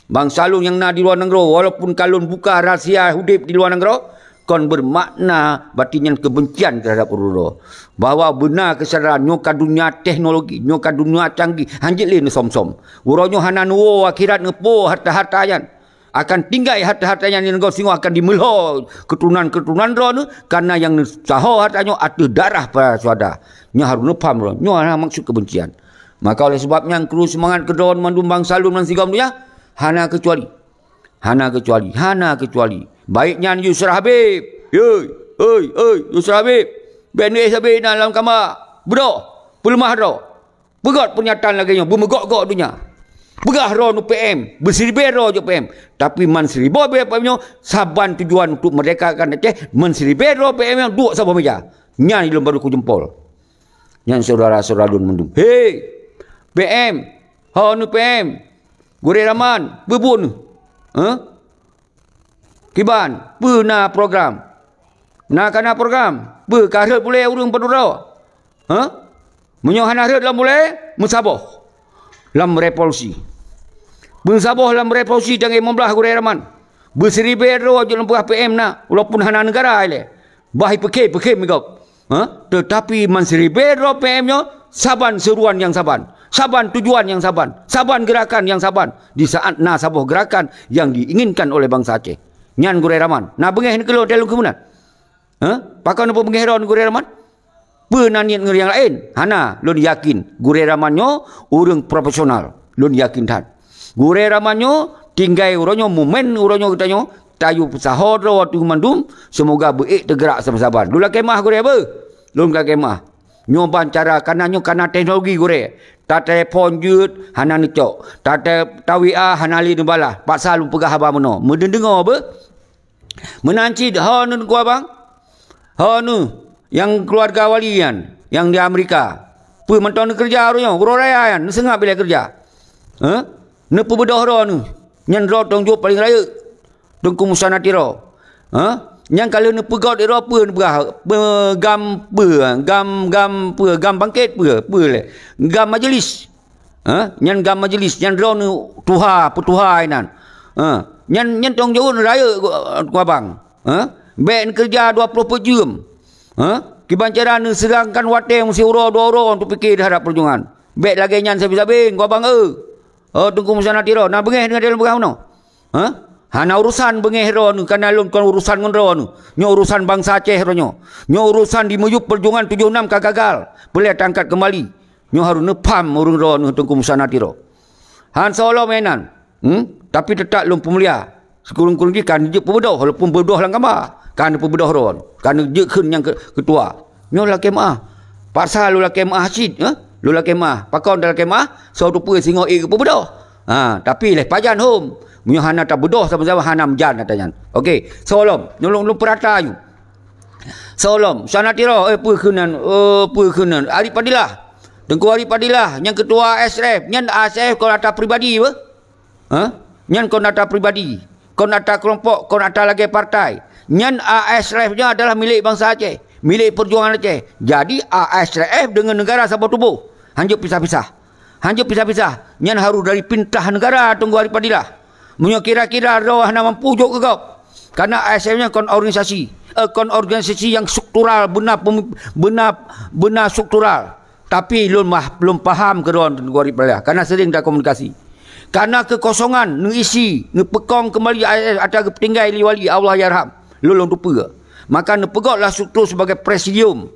Bangsa lun yang na di luar negara, walaupun kalun buka rahsia hudip di luar negara, kon bermakna batinyan kebencian terhadap ururo. Bahawa benar kesedaran nyoka dunia teknologi, nyoka dunia canggih, hanjit le som-som. Uronyo hanan wo akhirat ngepo harta-harta yan. Akan tinggal harta-harta yang negara Singapura akan dimelho keturunan-keturunan ro nu karena yang saho hartanya ada darah para saudara. Nya harus faham ro. Nya maksud kebencian. Maka oleh sebabnya kru semangat kedawan mandum bangsa lun dan sigam dia hana kecuali. Baiknya Yusra Habib. Yusra Habib. Beni Habib dalam kamar. Bedo. Pelemah ro. Pegot pernyataan lagi nya. Bumegok-gok dunia. Begah ro nu PM. Berseribe ro je PM. Tapi man seribu PM nya saban tujuan untuk merdekakan Aceh. Man seribe ro PM nya duk sabah meja. Nyan ilmu baru ku jempol. Nyan saudara-saudara dun mendum. Hei. PM. Ha nu PM. Gure Rahman. Bebun. Kiban, pernah program. Nak kana program, berkarut boleh urung pedura. Menyohan harut lam boleh, mensaboh. Lam revolusi. Mensaboh lam revolusi jangan membelah Gure Rahman. Berseribe ro je lempuh PM na, walaupun hana negara ile. Bahi pekeh megap. Tetapi manseribe ro PM nya saban seruan yang saban. Saban tujuan yang saban. Saban gerakan yang saban. Di saat na saboh gerakan yang diinginkan oleh bangsa Aceh. Nyan Gure Rahman. Na bengeh ni keluar dalam kemunan. Pakai apa bengeh ron Gure Rahman? Pernah niat ngeri yang lain. Hana, lun yakin. Gure Rahman nyo urang profesional. Lun yakin tan. Gure Rahman nyo tinggai uronyo momen uronyo katanya tayu sahod waktu mandum semoga beik tergerak sama-sama. Lula kemah Gure apa? Lun ka kemah. Nyoban cara karena teknologi Gure. Tak telefon jut hana necok. Tak tawia hana li nubala. Paksa lu pegah abang meno. Mendengar apa? Menanci ha nu ku abang. Ha nu yang keluarga walian yang di Amerika. Pu menton kerja arunyo, guru raya yan, sengap bila kerja. Ne pu bedah ro nu. Nyen ro tong jo paling raya. Tungku musanati ro. Yang kalau ne pegot ro pu gam bangkit pu le. Gam majlis. Nyen gam majlis, nyen ro nu putuha inan. Nyen tong jo raya ku abang. Ben kerja 24 jam. Kibancaran ni sedangkan wateng mesti uro dua uro untuk fikir terhadap perjuangan. Bek lagi nyan sabing gua bang tunggu musana tiro. Na bengeh dengan dalam begau no. Hana urusan bengeh ro nu kana lun kon urusan ngon ro nu. Nyo urusan bangsa Aceh ro nyo. Nyo urusan di muyup perjuangan 76 gagal. Boleh tangkat kembali. Nyo harus nepam urung ro nu tunggu musana tiro. Han solo mainan. Tapi tetap lun pemulia. Sekurang-kurang kan je pebedoh walaupun berdoh lang gambar. Kan pebedoh ron. Kan je keun yang ketua. Nyo la kemah. Pasal lu la kemah hasid, lu la kemah. Pakon dalam kemah, so tu pu singo ke pebedoh. Tapi leh pajan hom. Munyo hana ta bedoh sama-sama hana menjan katanya. Okey, solom. Nyolong perata yu. Solom, sana tiro pu keunan. Ari Padilah. Tengku Ari Padilah yang ketua SRF, nyan ASF kon data pribadi apa? Nyan kon data pribadi. Kon data kelompok, kon data lagi partai. Nyan ASRF-nya adalah milik bangsa Aceh, milik perjuangan Aceh. Jadi ASRF dengan negara sabah tubuh hanjuk pisah-pisah. Nyan harus dari pintah negara tunggu Ari Padilah. Munyo kira-kira ro hana mampu jok ke kau. Karena ASRF-nya kon organisasi yang struktural, benar struktural. Tapi belum paham keron tunggu Ari Padilah karena sering dah komunikasi. Karena kekosongan ngisi ngepekong kembali atas tinggal wali Allah yarham. Lulung lupa. Maka nepegotlah struktur sebagai presidium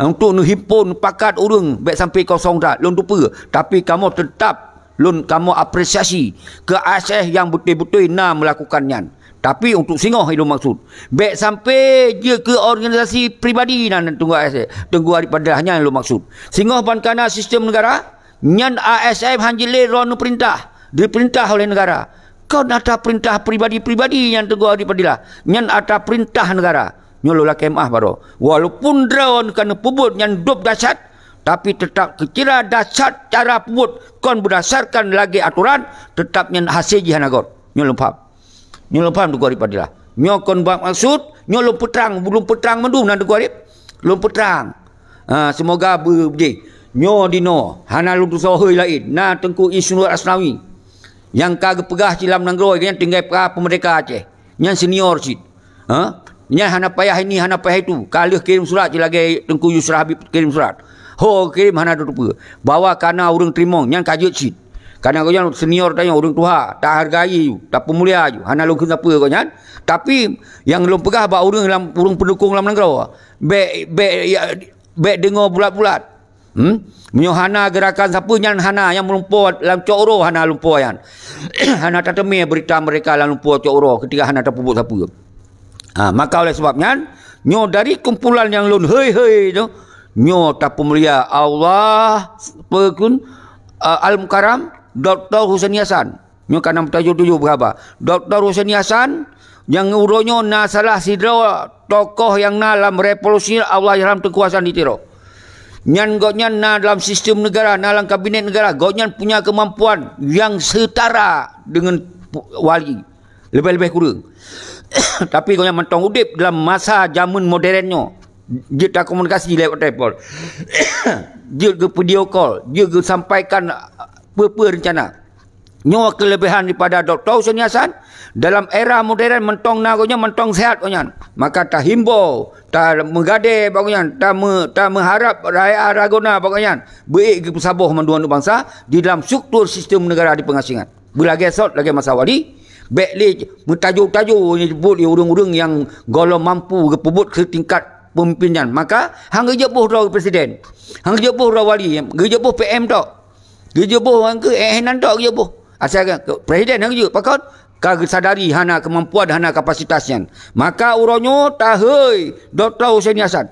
untuk himpun pakat urang baik sampai kosong dah. Lulung lupa. Tapi kamu tetap kamu apresiasi ke Aceh yang betul-betul melakukannya. Tapi untuk singoh itu maksud. Baik sampai je ke organisasi pribadi nan tunggu Aceh. Tunggu Ari Padilahnya yang lu maksud. Singoh bankana sistem negara. Nyan ASF hanjile ron perintah. Diperintah oleh negara. Kau ada perintah pribadi-pribadi yang teguh Ari Padilah. Nyan ada perintah negara. Nyololah kemah baru. Walaupun drone kena pubut yang dop dasar. Tapi tetap kira dasar cara pubut. Kon berdasarkan lagi aturan. Tetap nyan hasil jihan agot. Nyolong paham teguh Ari Padilah. Nyokon maksud. Nyolong petrang. Belum petrang mendung nan teguh Ari. Belum petrang. Semoga berdih. Nyo dino. Hana lutu sohoi lain. Na tengku Isnur Asnawi. Yang kagak pegah cilam nanggro yang tinggal pemerdeka Aceh. Yang senior sit. Yang hana payah ini, hana payah itu. Kalih kirim surat lagi Tengku Yusra Habib kirim surat. Kirim hana dupa. Bawa kana urang terima yang kajut sit. Karena kau yang senior tanya urang tuha, tak hargai you, tak pemulia you. Hana lu kena apa kau nyan. Tapi yang belum pegah ba urang pendukung lam nanggro. Be dengar bulat-bulat. Hana gerakan siapa yang hana yang melumpur dalam cokro hana lumpur yan. Hana tak temui berita mereka dalam lumpur cokro ketika hana tak pupuk siapa. Maka oleh sebabnya nyo dari kumpulan yang lun hei tu nyo tak pemulia Allah pekun Al-Mukarram Dr. Husni Hasan. Nyo kana tajuk berapa? Dr. Husni Hasan yang uronyo na salah sidra tokoh yang na dalam revolusi Allah dalam kekuasaan ditiro. Nyan goknyan na dalam sistem negara, na dalam kabinet negara, goknyan punya kemampuan yang setara dengan wali. Lebih-lebih kurang. Tapi goknyan mentong udip dalam masa zaman modernnya. Dia tak komunikasi lewat telepon. Dia ke video call, dia ke sampaikan apa rencana. Nyo kelebihan daripada Dr. Husni Hasan dalam era modern mentong nagonya mentong sehat konyan. Maka tak himbau, tak menggade bagonyan, tak mengharap raya ragona bagonyan. Baik ke pesaboh menduan bangsa di dalam struktur sistem negara di pengasingan. Belagi esok lagi masa wali baik tajuk-tajuk nyebut urang-urang yang golong mampu ke pebut ke tingkat pemimpinnya. Maka hang gejebuh dah presiden. Hang gejebuh dah wali, gejebuh PM tok. Gejebuh hang ke enan tok gejebuh. Asal presiden hang gejebuh pakon kagak sadari hana kemampuan hana kapasitasnya. Maka uronyo tahoi Dr. Husni Hasan.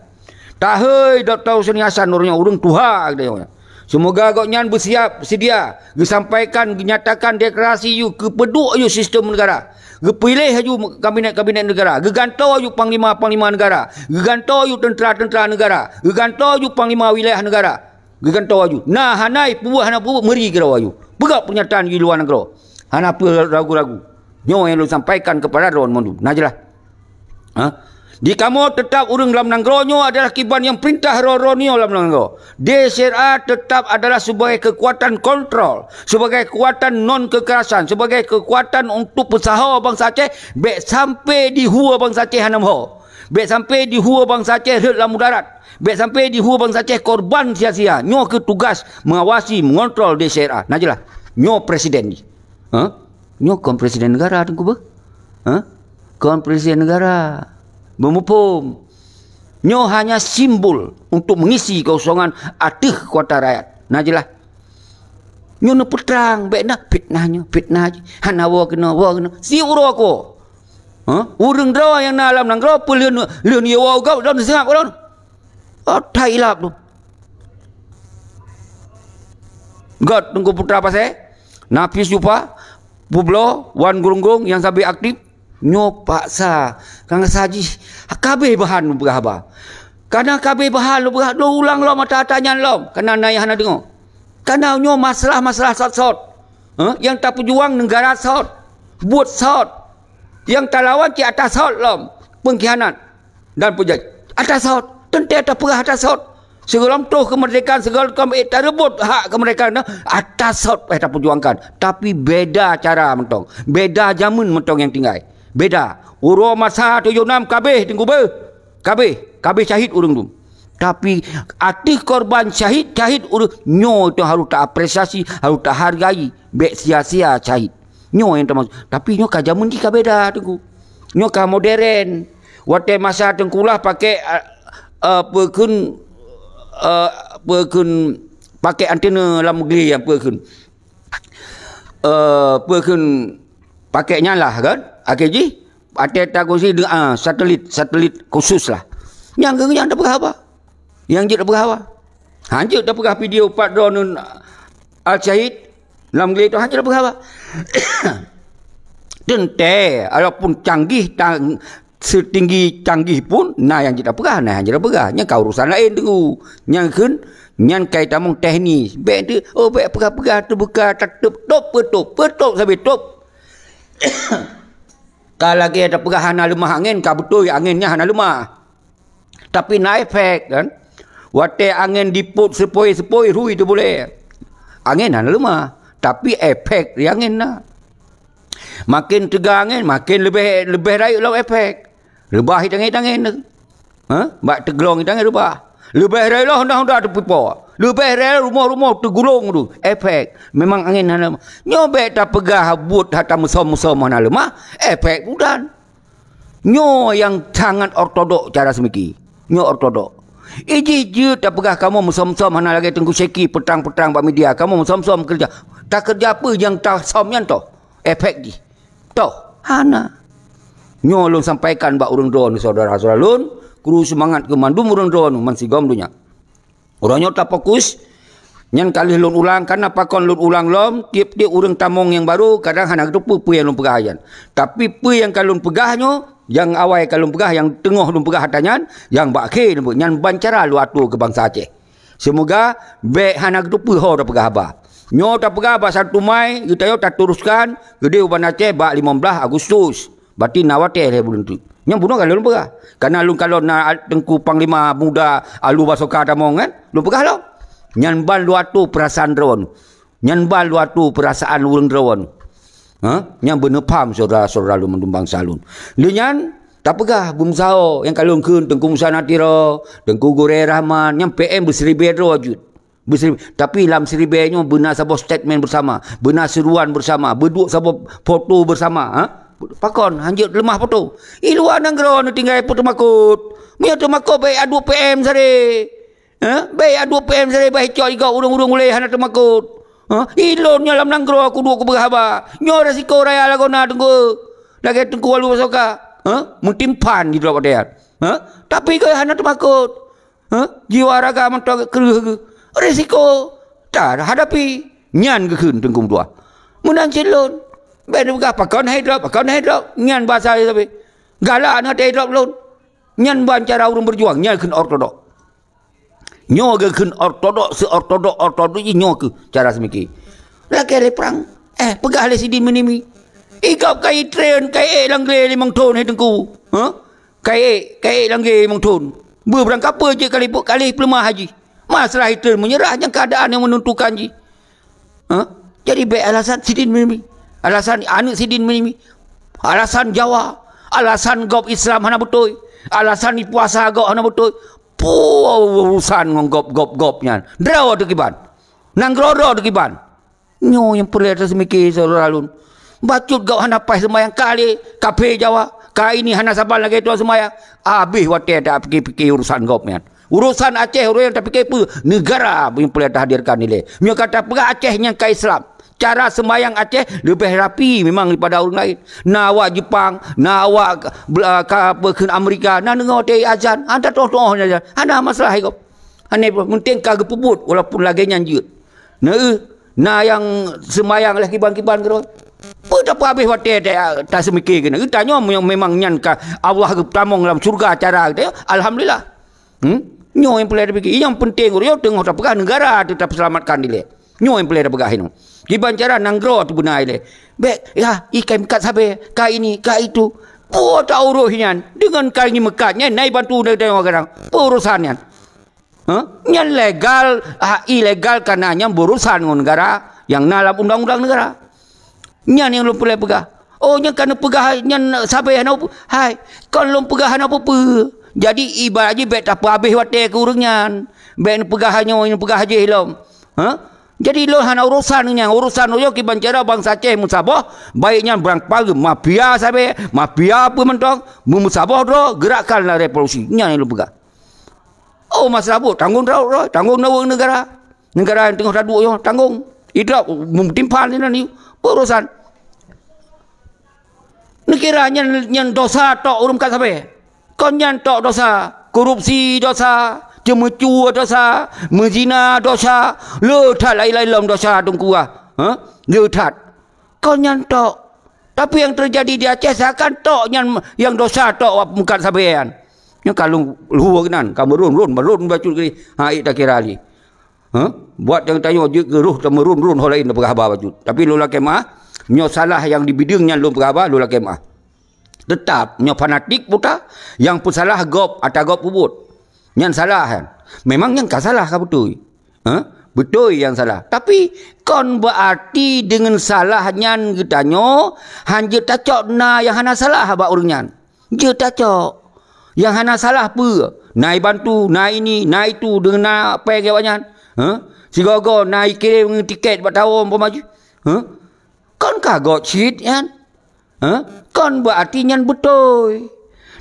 Tahoi Dr. Husni Hasan uronyo urang tuha dia. Semoga goknyan bersiap sedia disampaikan dinyatakan deklarasi you kepeduk you sistem negara. Gepilih you kabinet-kabinet negara. Gegantau you panglima-panglima negara. Gegantau you tentera-tentera negara. Gegantau you panglima wilayah negara. Gegantau you. Nah hanai hana pubuh meri kira you. Begak pernyataan di luar negara. Hana apa ragu-ragu. Nyo yang lu sampaikan kepada Ron Mondu. Nah jelas. Di kamu tetap urang dalam nangronyo adalah kiban yang perintah roronio dalam nangro. DSRA tetap adalah sebagai kekuatan kontrol, sebagai kekuatan non kekerasan, sebagai kekuatan untuk pesaha bangsa Aceh, baik sampai di hua bangsa Aceh hanam ho. Baik sampai di hua bangsa Aceh dalam mudarat. Baik sampai di hua bangsa Aceh korban sia-sia. Nyo ke tugas mengawasi, mengontrol DSRA. Nah jelas. Nyo presiden ni. Nyo kon presiden negara tengku ba? Kon presiden negara. Memupum. Nyo hanya simbol untuk mengisi kosongan atih kekuatan rakyat. Nah jelas. Nyo nak peterang, baik nak fitnah je. Hana wa kena. Si uro aku. Urang draw yang na alam nang draw pelian dia wa gau dalam sengap orang. Tai lap tu. God tunggu putra pasal. Nafis jupa. Publo, wan gurung yang sabi aktif. Nyo paksa kang saji kabeh bahan berapa karena kabeh bahan lu berapa lu ulang lo mata tanya lo karena naya hana dengar karena nyo masalah sot yang tak pejuang negara sot buat sot yang tak lawan ki atas sot lo pengkhianat dan pujat atas sot tentu tak perah atas sot segala tu kemerdekaan segala kami tak rebut hak kemerdekaan atas sot tak perjuangkan tapi beda cara mentong beda zaman mentong yang tinggal beda. Uro masa 76 kabeh tengku be. Kabeh syahid urang tu. Tapi arti korban syahid urang nyo itu harus tak apresiasi, harus tak hargai. Bek sia-sia syahid. Nyo yang termasuk. Tapi nyo ka jamun jika beda tengku. Nyo ka modern. Waktu masa tengkulah pakai pekun pakai antena dalam negeri yang pekun pakai nyala kan. Akhirnya ada tak kongsi dengan satelit khusus lah. Yang tak berapa. Yang tak berapa. Hancur tak berapa video Pak Donun Al-Syahid dalam gila itu hancur tak berapa. Tentu walaupun canggih setinggi canggih pun yang tidak berapa. Yang tidak berapa. Yang kau urusan lain tu. Yang kan yang kaitan mong teknis. Baik tu baik pegah terbuka tak top sampai top. Kalau lagi ada pegah hana lemah angin, kau betul anginnya hana lemah. Tapi naik efek kan. Waktu angin diput sepoi-sepoi rui itu boleh. Angin hana lemah. tapi efek yang enak. Makin tegang makin lebih baik lah efek. Rebah hitang-hitang ni. Bak tegelong hitang rebah. Lebih baik lah hendak terpipa. Lebih baik rumah-rumah tergulung tu. Efek. Memang angin hana. Nyobek tak pegah buat hatta musuh-musuh mana lemah. Efek budan. Nyo yang sangat ortodok cara semiki. Nyo ortodok. Iji tak pegah kamu musuh-musuh mana lagi tengku seki petang-petang bak media. Kamu musuh-musuh kerja. Tak kerja apa yang tak somyan tu. Efek ji. Toh, hana. Nyo lun sampaikan bak urang drone saudara-saudara lun, kru semangat ke mandum urang drone man sigom dunya. Urangnya tak fokus. Nyan kali lun ulang karena pakon lun ulang lom, tiap-tiap urang tamong yang baru kadang hana ketu pu yang lun pegahan. Tapi pu yang kalun pegahnya, yang awal kalun pegah, yang tengah lun pegah hatanyan, yang bakhir nyan bancara lu atu ke bangsa Aceh. Semoga be hana ketu pu ho dah pegah ba. Nyo tak pegah ba 1 Mai, kita yo tak teruskan gede uban Aceh ba 15 Agustus. Berarti nawate le bulan tu. Yang bunuh kalau lu pegah. Karena lu kalau nak tengku panglima muda alu basoka tamong kan, lu pegah lo. Nyan ban lu atu perasaan drone. Nyan ban lu atu perasaan urang drone. Nyan bener paham saudara-saudara lu mendum bangsa lu. Lu nyan tak pegah bumsao yang kalau keun tengku Musa Natiro, tengku Gore Rahman, yang PM berseribe dro wajud. Tapi dalam seribenya benar sabah statement bersama, benar seruan bersama, berduk sabah foto bersama. Pakon hanjut lemah foto. Iluan nanggro nu tinggal foto makut. Mia tu makut baik adu PM sare. Baik adu PM sare baik coy kau urung-urung boleh hana tu makut. Ilon dalam nanggro aku duk ku berhaba. Nyo resiko raya lagona tunggu. Lagi tunggu walu soka. Mentimpan di dalam dia. Tapi kau hana tu makut. Jiwa raga mentok keruh. Resiko tak hadapi nyan keun tengkum tua. Munan celon. Baik juga pakon hidrop, nyan bahasa tapi galak nak hidrop lon. Nyan ban cara urang berjuang, nyan keun ortodok. Nyo ke keun ortodok, seortodok nyo ke cara semiki. Lagi le perang. Pegah le sidin menimi. Ikap kai train, kai langge limang ton tengku. Kai langge limang ton. Berang kapal je kali pelemah haji. Masalah itu menyerah yang keadaan yang menentukan ji. Jadi baik alasan sidin menimi. Alasan anak sidin menimi. Alasan Jawa. Alasan gop Islam hana betul. Alasan puasa gop hana betul. Urusan ngong gop-gopnya. Draw tu kiban. Nang grodo tu kiban. Nyo yang perlu atas mikir saudara lun. Bacut gop hana pai semayang kali. Kafe Jawa. Kali ini hana sabar lagi tuan semayang. Habis waktu tak fikir-fikir urusan gopnya. Urusan Aceh orang yang tak fikir apa. Negara yang perlu hadirkan nilai. Mio kata pegah Aceh yang ke Islam. Cara sembahyang Aceh lebih rapi memang daripada orang lain. Nak awak Jepang, nak awak ke Amerika, nak dengar dia azan, anda toh azan. Ada masalah ikut. Ane penting kagak puput walaupun lagi nyanjut. Nah yang sembahyang lah kiban-kiban keroi. Apa habis waktu dia tak semikir kena. Tanya memang nyan Allah tamong dalam surga cara dia. Alhamdulillah. Nyo yang pelai fikir. Yang penting orang tengok tak pegah negara tetap selamatkan dia. Nyo yang pelai pegah ini. Kiban cara nanggro tu benar ile. Bek ya ikan mekat sabe, kai ini, kai itu. Po tak uruhnya dengan kai ini mekatnya naik bantu dari orang. Urusannya. Yang legal, ilegal karena yang berurusan dengan negara yang dalam undang-undang negara. Yang lu boleh pegah. Oh yang kena pegah yang sabe hana hai. Kon lu pegah hana apa. Jadi ibaratnya bek tak apa habis waktu ke urangnya. Bek pegahannya ini pegah aja hilom. Jadi lo hana urusannya, urusan yo kiban cara bangsa Aceh musabah, baiknya berangpal mafia sabe, mafia apa mentong, musabah do gerakkanlah revolusi. Nya lo pegah. Oh masalah bu, tanggung negara. Negara yang tengah dadu yo tanggung. Idrak memtimpan ini urusan. Nekiranya yang dosa tok urum kat sabe. Kon yang tok dosa, korupsi dosa, cemecu dosa, menzina dosa, letat lain-lain dalam dosa tungku letat. Kau nyantok. Tapi yang terjadi di Aceh seakan tok yang dosa tok muka sabayan. Yang kalau luar kenan, kamu run bacu kali. Tak kira ali. Buat yang tanya geruh sama run holain berhabar bacu. Tapi lula kemah, nyo salah yang di bidungnya lu berhabar lula kemah. Tetap nyo fanatik buta, yang pun salah gop atau gop pubut. Yang salah kan. Memang yang tak salah kah betul. Betul yang salah. Tapi kon berarti dengan salahnya getanyo hanya tacok na yang hana salah ba urangnya. Je tacok. Yang hana salah apa? Nai bantu, nai ini, nai itu dengan apa yang gawanya. Si gogo nai kirim tiket buat tahun apa maju. Kon kagak cheat kan? Kon berarti nyan betul.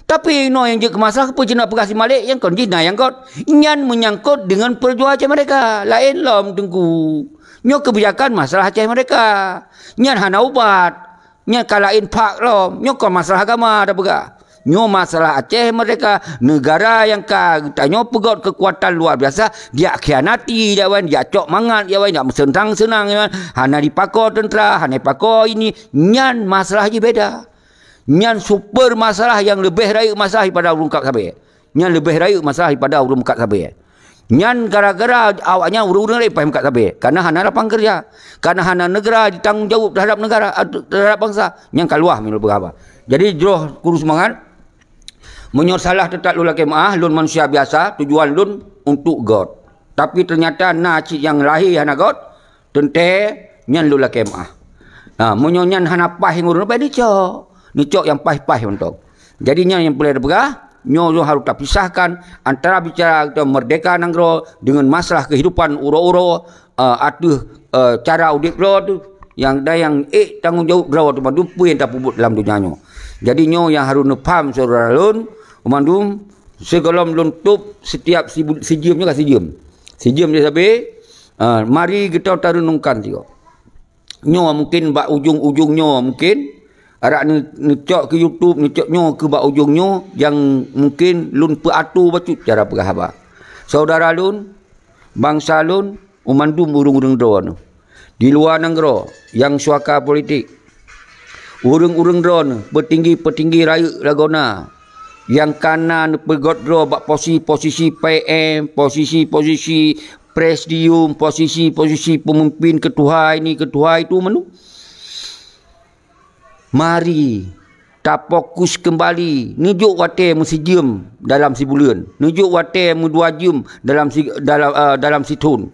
Tapi no yang je ke masalah apa je nak perkasi malik yang kon jina yang kot nyan menyangkut dengan perjuangan Aceh mereka. Lain lom tengku. Nyo kebijakan masalah Aceh mereka. Nyan hana ubat. Nyan kalain pak lom. Nyo kon masalah agama ada bega. Nyo masalah Aceh mereka, negara yang tanyo pegot kekuatan luar biasa, dia khianati dia wan, dia cok mangat dia wan, dia senang-senang dia wan. Hana dipako tentera, hana dipako ini. Nyan masalah je beda. Nyan super masalah yang lebih raya masalah daripada urung kat sabe. Nyan lebih raya masalah daripada urung kat sabe. Nyan gara-gara awaknya urung-urung lain paham kat sabe. Karena hana lapang kerja. Karena hana negara ditanggungjawab terhadap negara, terhadap bangsa. Nyan kaluah minul berapa. Jadi jroh kurus semangat. Menyor salah tetap lula kemah, lun manusia biasa, tujuan lun untuk God. Tapi ternyata cik yang lahir hana God, tente nyan lula kemah. Menyor nyan hana pah yang urung apa dicok. Nicok yang pah-pah untuk. Jadinya yang boleh bergah, nyo harus tak pisahkan antara bicara merdeka nanggro dengan masalah kehidupan uro-uro, cara audit bro tu yang yang tanggungjawab bro tu mandu yang tak pubut dalam dunia nyo. Jadi nyo yang harus nepam saudara lun, mandu sekolom lun tup setiap sejam juga sejam. Sejam dia sabe, mari kita tarunungkan juga. Nyo mungkin bak ujung-ujungnya mungkin arak ni cok ke YouTube ni cok nyo ke bak ujung nyo yang mungkin lun peatu bacut cara perahaba. Saudara lun, bangsa lun, umandum urung-urung drone. Di luar negara yang suaka politik. Urung-urung drone, petinggi-petinggi raya lagona. Yang kanan pegot draw bak posisi PM, posisi presidium, posisi pemimpin ketua ini, ketua itu menu. Mari tak fokus kembali. Nujuk wate sejam dalam sebulan. Nujuk wate 2 jam dalam setahun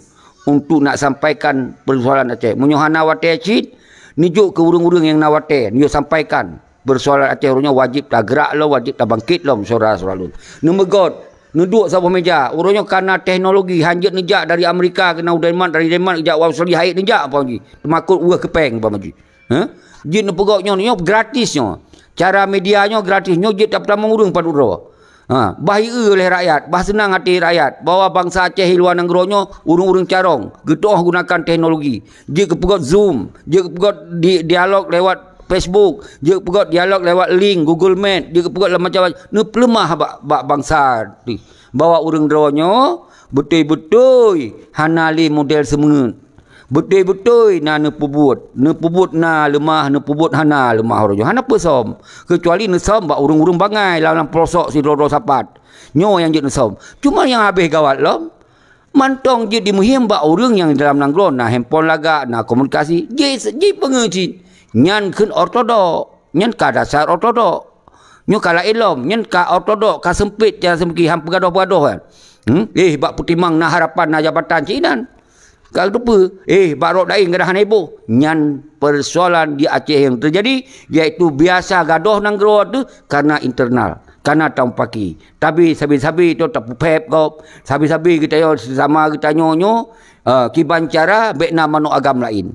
untuk nak sampaikan persoalan Aceh. Menyohana wate cit, nujuk ke urung-urung yang nak wate, nujuk sampaikan persoalan Aceh. Urungnya wajib tak gerak lo, wajib tak bangkit lo, saudara-saudara. Numegot, nuduk sabah meja. Urungnya karena teknologi hanjat nejak dari Amerika kena Denmark, dari Denmark nejak Australia haid nejak apa lagi. Temakut uah kepeng apa lagi. Jin pegoknya nyo gratisnya. Cara medianya gratis. Nyo jit tak pertama urung paduro. Bahaya oleh rakyat, bah senang hati rakyat. Bawa bangsa Aceh luar negara urung-urung carong. Getoh gunakan teknologi. Dia kepegot Zoom, dia kepegot dialog lewat Facebook, dia kepegot dialog lewat link Google Meet, dia kepegot macam-macam. Ni pelemah bak bangsa. Bawa urung dronyo betul-betul hanali model semengut. Betul-betul na pebut na lemah, na pebut hana lemah rojo. Hana pesom. Kecuali nesom bak urung-urung bangai dalam pelosok si rodo sapat. Nyo yang je nesom. Cuma yang habis gawat lom. Mantong je dimuhim bak urung yang dalam nanggro na handphone laga, na komunikasi. Je pengecit. Nyan kun ortodok. Nyan ka dasar ortodok. Nyo kala ilom, nyan ka ortodok, ka sempit jangan sempit ham pegadoh-pegadoh kan. Bak putimang na harapan na jabatan cinan. Kalau lupa, barok daing gerahan heboh. Nyan persoalan di Aceh yang terjadi, iaitu biasa gadoh nanggro tu karena internal, karena tampaki. Tapi sabi-sabi tu tak pupep kau. Sabi-sabi kita yo sama kita nyonyo, kiban cara bekna mano agam lain.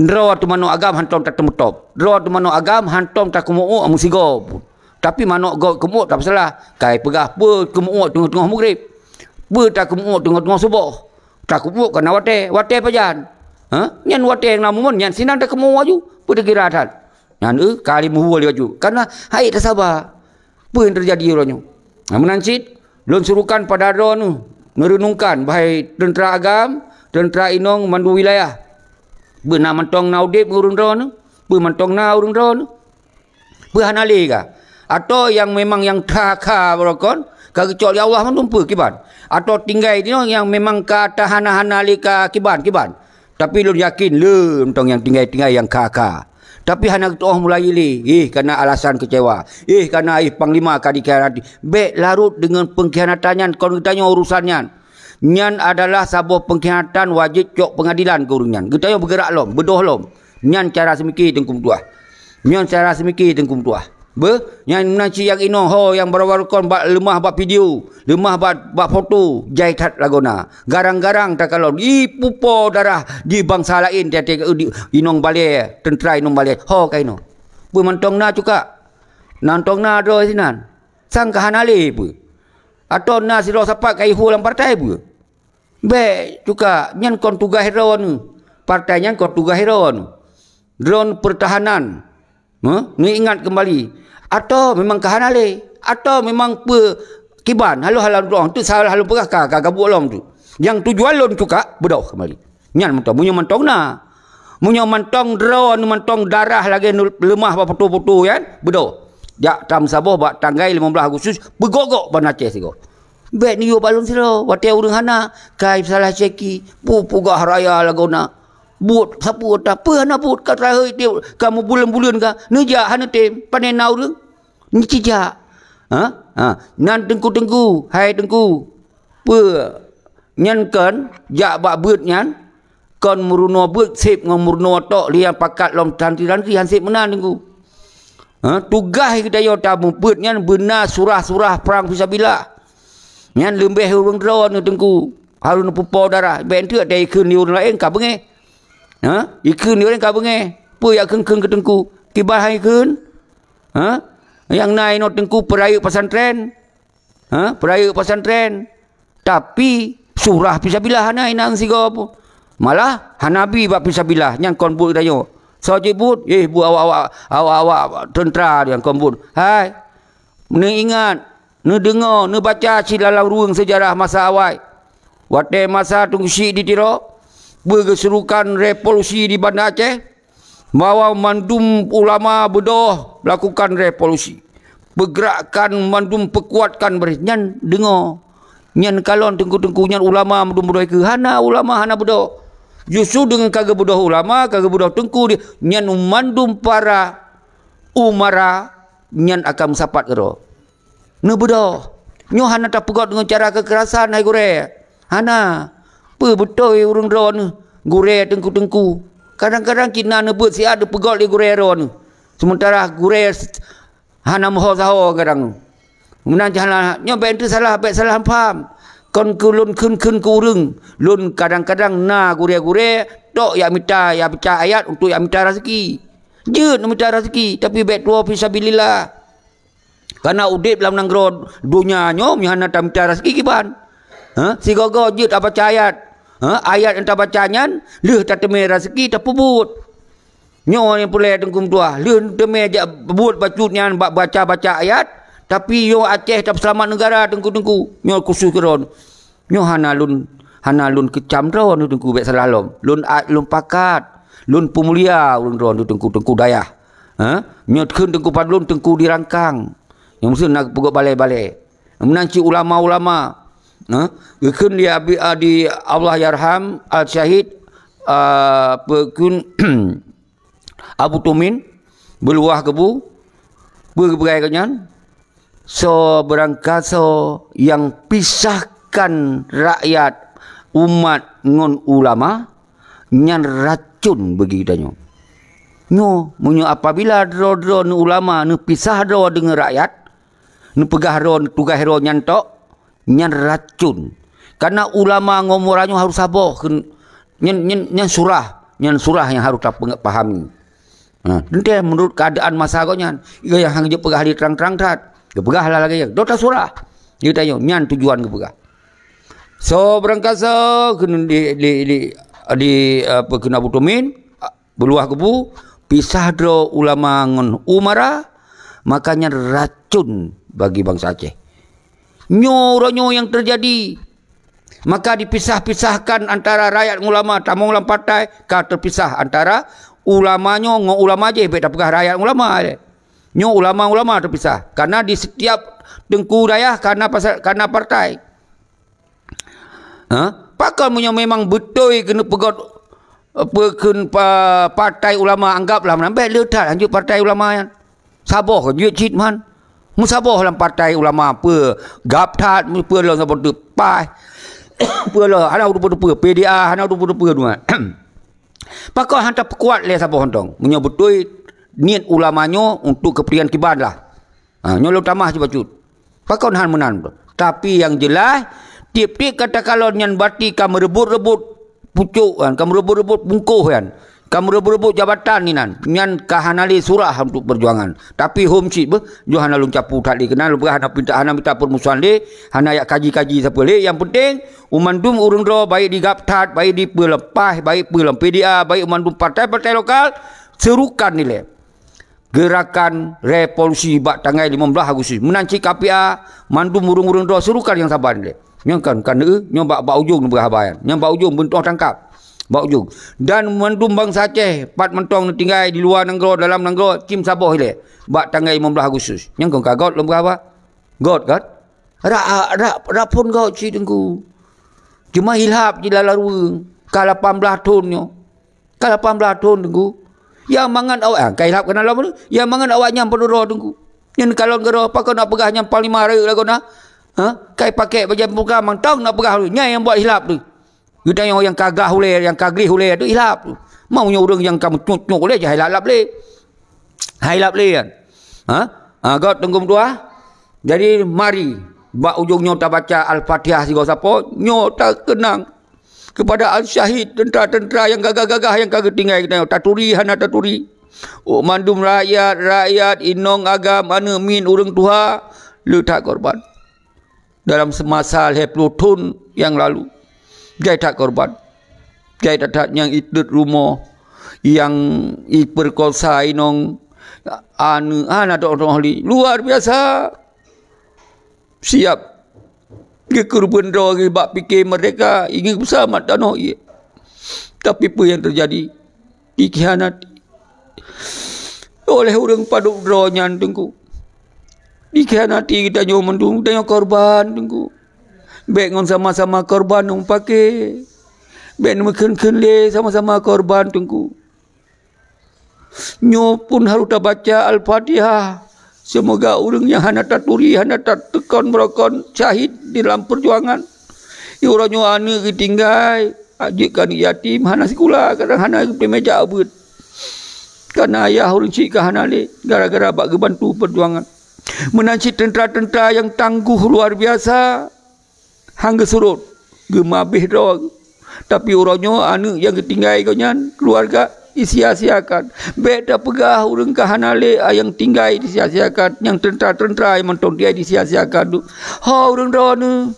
Ndro tu mano agam hantom tak temutop. Ndro tu mano agam hantom tak kumuo musigo. Tapi mano go kumuo tak salah. Kai pegah pe kumuo tengah-tengah maghrib. Pe tak kumuo tengah-tengah subuh. Tak kubuk kena wate pajan. Nyan wate yang namun nyan sinan tak kemu waju. Pada kira adat. Nyan kali muhua li waju. Karena hai tak sabar. Apa yang terjadi orangnya? Menancit lon surukan pada ron merenungkan bahai tentera agam, tentera inong mandu wilayah. Benar mantong naudip urung ron. Pe mantong na urung ron. Pe hanali ka. Atau yang memang yang taka berokon. Kecuali Allah menumpu kiban. Atau tinggal ini yang memang kata hana-hana lika kiban. Tapi lu yakin lu tentang yang tinggal yang kaka. Tapi hana ketua mulai li. Karena alasan kecewa. Karena panglima kadi kianati. Baik larut dengan pengkhianatannya. Kalau ditanya urusannya. Nyan adalah sebuah pengkhianatan wajib cok pengadilan ke urang nyan. Kita yang bergerak lom, bedoh lom. Nyan cara semiki tengkum tuah. Nyan cara semiki tengkum tuah. Nyan naci yang ino ho yang baru-baru kon bak lemah bak video, lemah bak foto, jaitat lagona. Garang-garang tak kalau di pupo darah di bangsa lain tiap inong balik, tentera inong balik. Ho kaino. Mantong na juga. Nantong na do sinan. Sang kahanale pu. Atau na siro sapak kai hulang partai pu. Be juga nyan kon tugas heron. Partai nyan kon tugas heron. Drone pertahanan. Ni ingat kembali. Atau memang kahanale, atau memang kiban halu-halu doang tu salah halu pegah kagak bolong tu. Yang tujuan lon juga bedoh kembali. Nyan mentong munyo mentong na. Munyo mentong drone mentong darah lagi lemah ba foto-foto kan bedoh. Jak tam saboh bak tanggai 15 Agustus begogok ban Aceh sigo. Bet ni yo balon siro wate urang hana kai salah ceki pugah raya lagona. Buat sapu tak apa hana buat kat raya dia kamu bulan-bulan ka neja hana tem panenau urang. Ni cijak. Nan tengku-tengku, hai tengku. Nyan kan jak bak beut nyan kon muruno beut sip ngom muruno tok lian pakat lom tantri-tantri han sip menan tengku. Tugas kita yo tamu beut nyan benar surah-surah perang fisabilillah. Nyan lembeh urang drone tengku. Harun pupo darah ben tu ada ikun ni urang lain ka benge. Ikun ni orang ka benge. Pu yak keung-keung ke tengku. Kibal hai ikun. Yang naik no tengku perayuk pesantren. Perayuk pesantren. Tapi surah fisabilillah hana inang sigo apa. Malah hanabi bab fisabilillah yang kon but dayo. So je but, bu awak tentera yang kon but. Hai. Ni ingat, ni dengar, ni baca silalau ruang sejarah masa awal. Wate masa tunggu si di tiro. Berkeserukan revolusi di Banda Aceh. Bawa mandum ulama bedoh lakukan revolusi. Bergerakkan mandum perkuatkan nyan dengar. Nyan kalon tengku-tengku nyan ulama mandum bedoh ke hana ulama hana bedoh. Justru dengan kagak bedoh ulama, kagak bedoh tengku dia nyan mandum para umara nyan akan sapat kero. Ne bedoh. Nyo hana tak pegot dengan cara kekerasan hai gore. Hana. Betul urang drone gore tengku-tengku. Kadang-kadang kita nebut si ada pegot di gurero ni. Sementara gure hana moho saho kadang. Menang jalan nyo ben tu salah faham. Kon kulun kun ku urang. Lun kadang-kadang na gure-gure tok ya minta ya baca ayat untuk ya minta rezeki. Jeut minta rezeki tapi bet tuo fisabilillah. Karena udip dalam nanggro dunia nyo hana tak minta rezeki kiban. Si gogo jeut apa baca ayat. Ayat yang tak bacanya leh tak teme rezeki tak pubut nyo yang pulai tengkum tua leh teme jak pubut bacutnya baca ayat tapi yo Aceh tak selamat negara tengku-tengku nyo khusus keron nyo hana lun kecam ron tengku bet salah lun pakat lun pemulia ulun ron tengku dayah nyo keun tengku padlun tengku dirangkang yang mesti nak pegok balai-balai menanci ulama-ulama. Ikun dia di Allah yarham al-syahid pekun Abu Tumin beluah kebu bergerai kenyan so berangkaso yang pisahkan rakyat umat ngon ulama nyan racun bagi kita nyo munyo apabila dro ulama nu pisah dro dengan rakyat nu pegah dro tugas dro nyan tok nyan racun. Karena ulama ngomoranyo harus saboh nyan surah yang harus tak pahami. Nanti menurut keadaan masa kau nyan, yang hang je pegah di terang-terang tat. Dia pegah lah lagi yang dota surah. Dia tanya nyan tujuan ke pegah. So berangkasa kena di kena Abu Tumin beluah kebu pisah dro ulama ngon umara makanya racun bagi bangsa Aceh. Nyo yang terjadi maka dipisah-pisahkan antara rakyat ulama tamu ulama partai ka terpisah antara ulamanya ulama je bet tak pegah rakyat ulama nyo ulama terpisah karena di setiap tengku dayah karena partai pakal munyo memang betul kena pegot partai ulama anggaplah menambah letak lanjut partai ulama yang saboh je cit man musaboh dalam partai ulama apa gaptat apa dalam sabot pai Pula hana rupa-rupa PDA hana rupa-rupa tuan. Pakau hantar perkuat le siapa hontong. Menyo betul niat ulamanya untuk kepentingan kiban lah. Nyolong tamah je bacut. Pakau han menan. Tapi yang jelas tiap-tiap kata kalau nyan bati kamu rebut-rebut pucuk kan, kamu rebut-rebut bungkuh kan. Kamu rebut-rebut jabatan ni nan. Nyan kahanali surah untuk perjuangan. Tapi home sheet ber, jo hana lung capu tak li kenal ber hana minta permusuhan le, hana yak kaji-kaji siapa le. Yang penting umandum urung dro baik di Gaptat, baik di Pelepah, baik Pelam PDA, baik umandum partai-partai lokal serukan ni le. Gerakan revolusi bak tanggal 15 Agustus menanci KPA mandum urung-urung dro serukan yang sabar ni le. Nyang kan nyong bak ujung berhabayan. Nyang bak ujung bentuk tangkap. Bak ujung. Dan mandum bangsa Aceh pat mentong tinggal di luar negara dalam negara Kim Sabah ile. Bak tanggal 15 Agustus. Nyang kong kagot lom berapa? God kan? Rak pun god ci tengku. Cuma hilap di lalarung. Ka 18 tahun nyo. Ka 18 tahun tengku. Ya mangan awak ka hilap kenal apa? Ya mangan awak nyam penduro tengku. Nyen kalau ngero apa kau nak pegah nyam 5 hari lah kau nak? Kai pakai baju muka mantong nak pegah tu. Nyai yang buat hilap tu. Kita yang kagah hule, yang kagri hule tu hilap tu. Maunya orang yang kamu nyuk-nyuk hule je hilap le. Hilap le kan. God tenggung tua. Jadi mari bak ujungnya tak baca Al-Fatihah si siapa, nyo tak kenang kepada al-syahid tentera-tentera yang gagah-gagah yang kagak tinggal kita taturi hana taturi. Mandum rakyat inong agam mana min urang tuha letak korban. Dalam semasa 20 tahun yang lalu jai tak korban. Jai tak yang itut rumah yang iperkosa inong anak orang ahli luar biasa siap ke kurban doa ke bak fikir mereka ingin bersama tanah ia. Tapi apa yang terjadi dikhianati oleh orang paduk dronya tengku. Dikhianati kita nyo mendung kita nyo korban tengku. Baik ngon sama-sama korban nong pakai. Baik meken-ken le sama-sama korban tengku. Nyo pun harus tak baca Al-Fatihah. Semoga orang yang hana taturi, hana tak tekon merokon syahid di dalam perjuangan. Orang nyo ane ketinggai, ajikan yatim, hana sekolah, kadang hana ke meja abut. Karena ayah orang cik ke hana le, gara-gara bak bantu perjuangan. Menanci tentera-tentera yang tangguh luar biasa. Hangga surut gemabih doang. Tapi orangnya anak yang ketinggai kau nyan keluarga isia-siakan. Beda pegah orang kahanale yang tinggal disia-siakan. Yang tentera-tentera yang mentong dia disia-siakan tu. Orang doang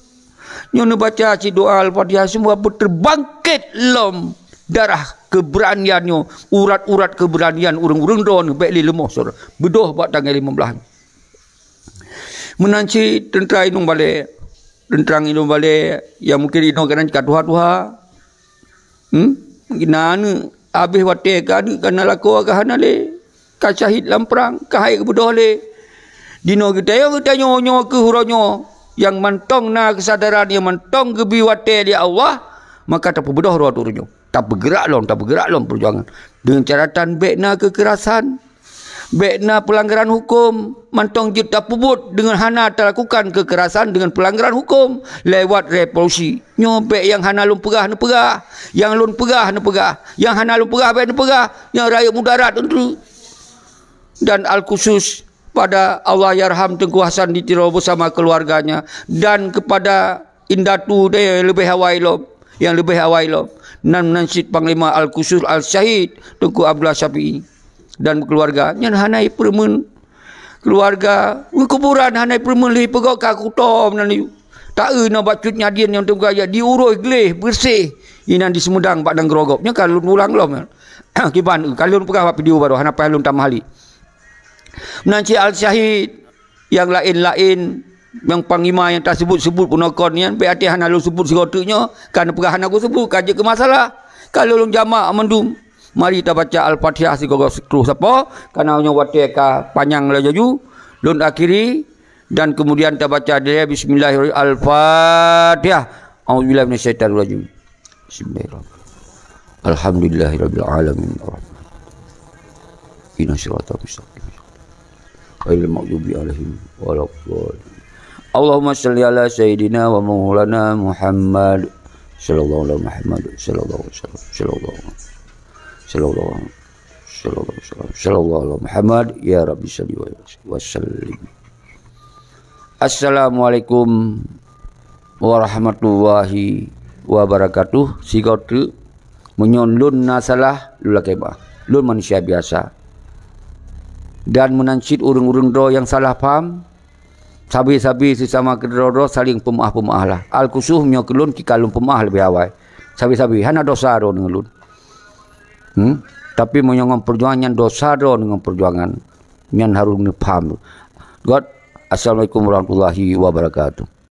nyono baca ci doa Al-Fatihah semua terbangkit lom darah keberaniannya, urat-urat keberanian orang-orang doang baik lemah saudara. Bedoh buat tanggal 15. Menanci tentera inung balik. Tentang itu balik yang mungkin itu kena cakap tuha-tuha. Mungkin anu habis wate kan kana lako kahana le. Ka syahid lam perang, ka hai kebudah le. Dino kita nyo ke huronyo yang mantong na kesadaran yang mantong gebi wate di Allah, maka tak berbedah roh turunyo. Tak bergerak lom perjuangan. Dengan caratan bekna kekerasan, bekna pelanggaran hukum, mantong jut tak pubut dengan hana terlakukan kekerasan dengan pelanggaran hukum lewat revolusi. Nyobek yang hana lum pegah, yang lun pegah, yang hana lum pegah, yang rakyat mudarat tentu. Dan al-khusus pada Allah yarham Tengku Hasan Ditiro bersama keluarganya dan kepada Indatu dia lebih hawailom, yang lebih hawailom. Dan Nansid Panglima al-khusus al-syahid Tengku Abdullah Syafi'i dan keluarga nyan hanai permen keluarga kuburan hanai permen li pegok ka kutom nan yu tak na bacut nyadien yang tengah ya diurus gleh bersih inan di Semedang padang grogop nya kalun ulang lom kiban kalun pegah video baru hana palun tamahli menanci al-syahid yang lain-lain yang panglima yang tak sebut-sebut punakon yan be ati hana lu sebut segotunya kan pegah hana aku sebut kaje ke masalah kalau lu jamak mendum. Mari kita baca Al-Fatihah si gogos kru siapa karena nya wate ka panjang la jaju lun akhiri dan kemudian kita baca dia bismillahirrahmanirrahim Al-Fatihah auzubillahi minasyaitonir rajim bismillahirrahmanirrahim alhamdulillahirabbil alamin inna siratal mustaqim ghairil maghdubi alaihim waladdallin Allahumma salli ala sayyidina wa maulana Muhammad sallallahu alaihi Muhammad sallallahu alaihi Muhammad ya Rabbi salli wa sallim. Assalamualaikum warahmatullahi wabarakatuh. Sigo tu menyon lun nasalah lula kebah, lun manusia biasa, dan menancit urung-urung do yang salah faham. Sabi-sabi sesama kedoro saling pemaaf lah. Al-kusuh nyo kelun kikalun pemaaf lebih awal. Sabi-sabi hana dosa do dengan lun. Tapi menyongong perjuangan dosa do dengan perjuangan. Nyan harus ngepaham. God, assalamualaikum warahmatullahi wabarakatuh.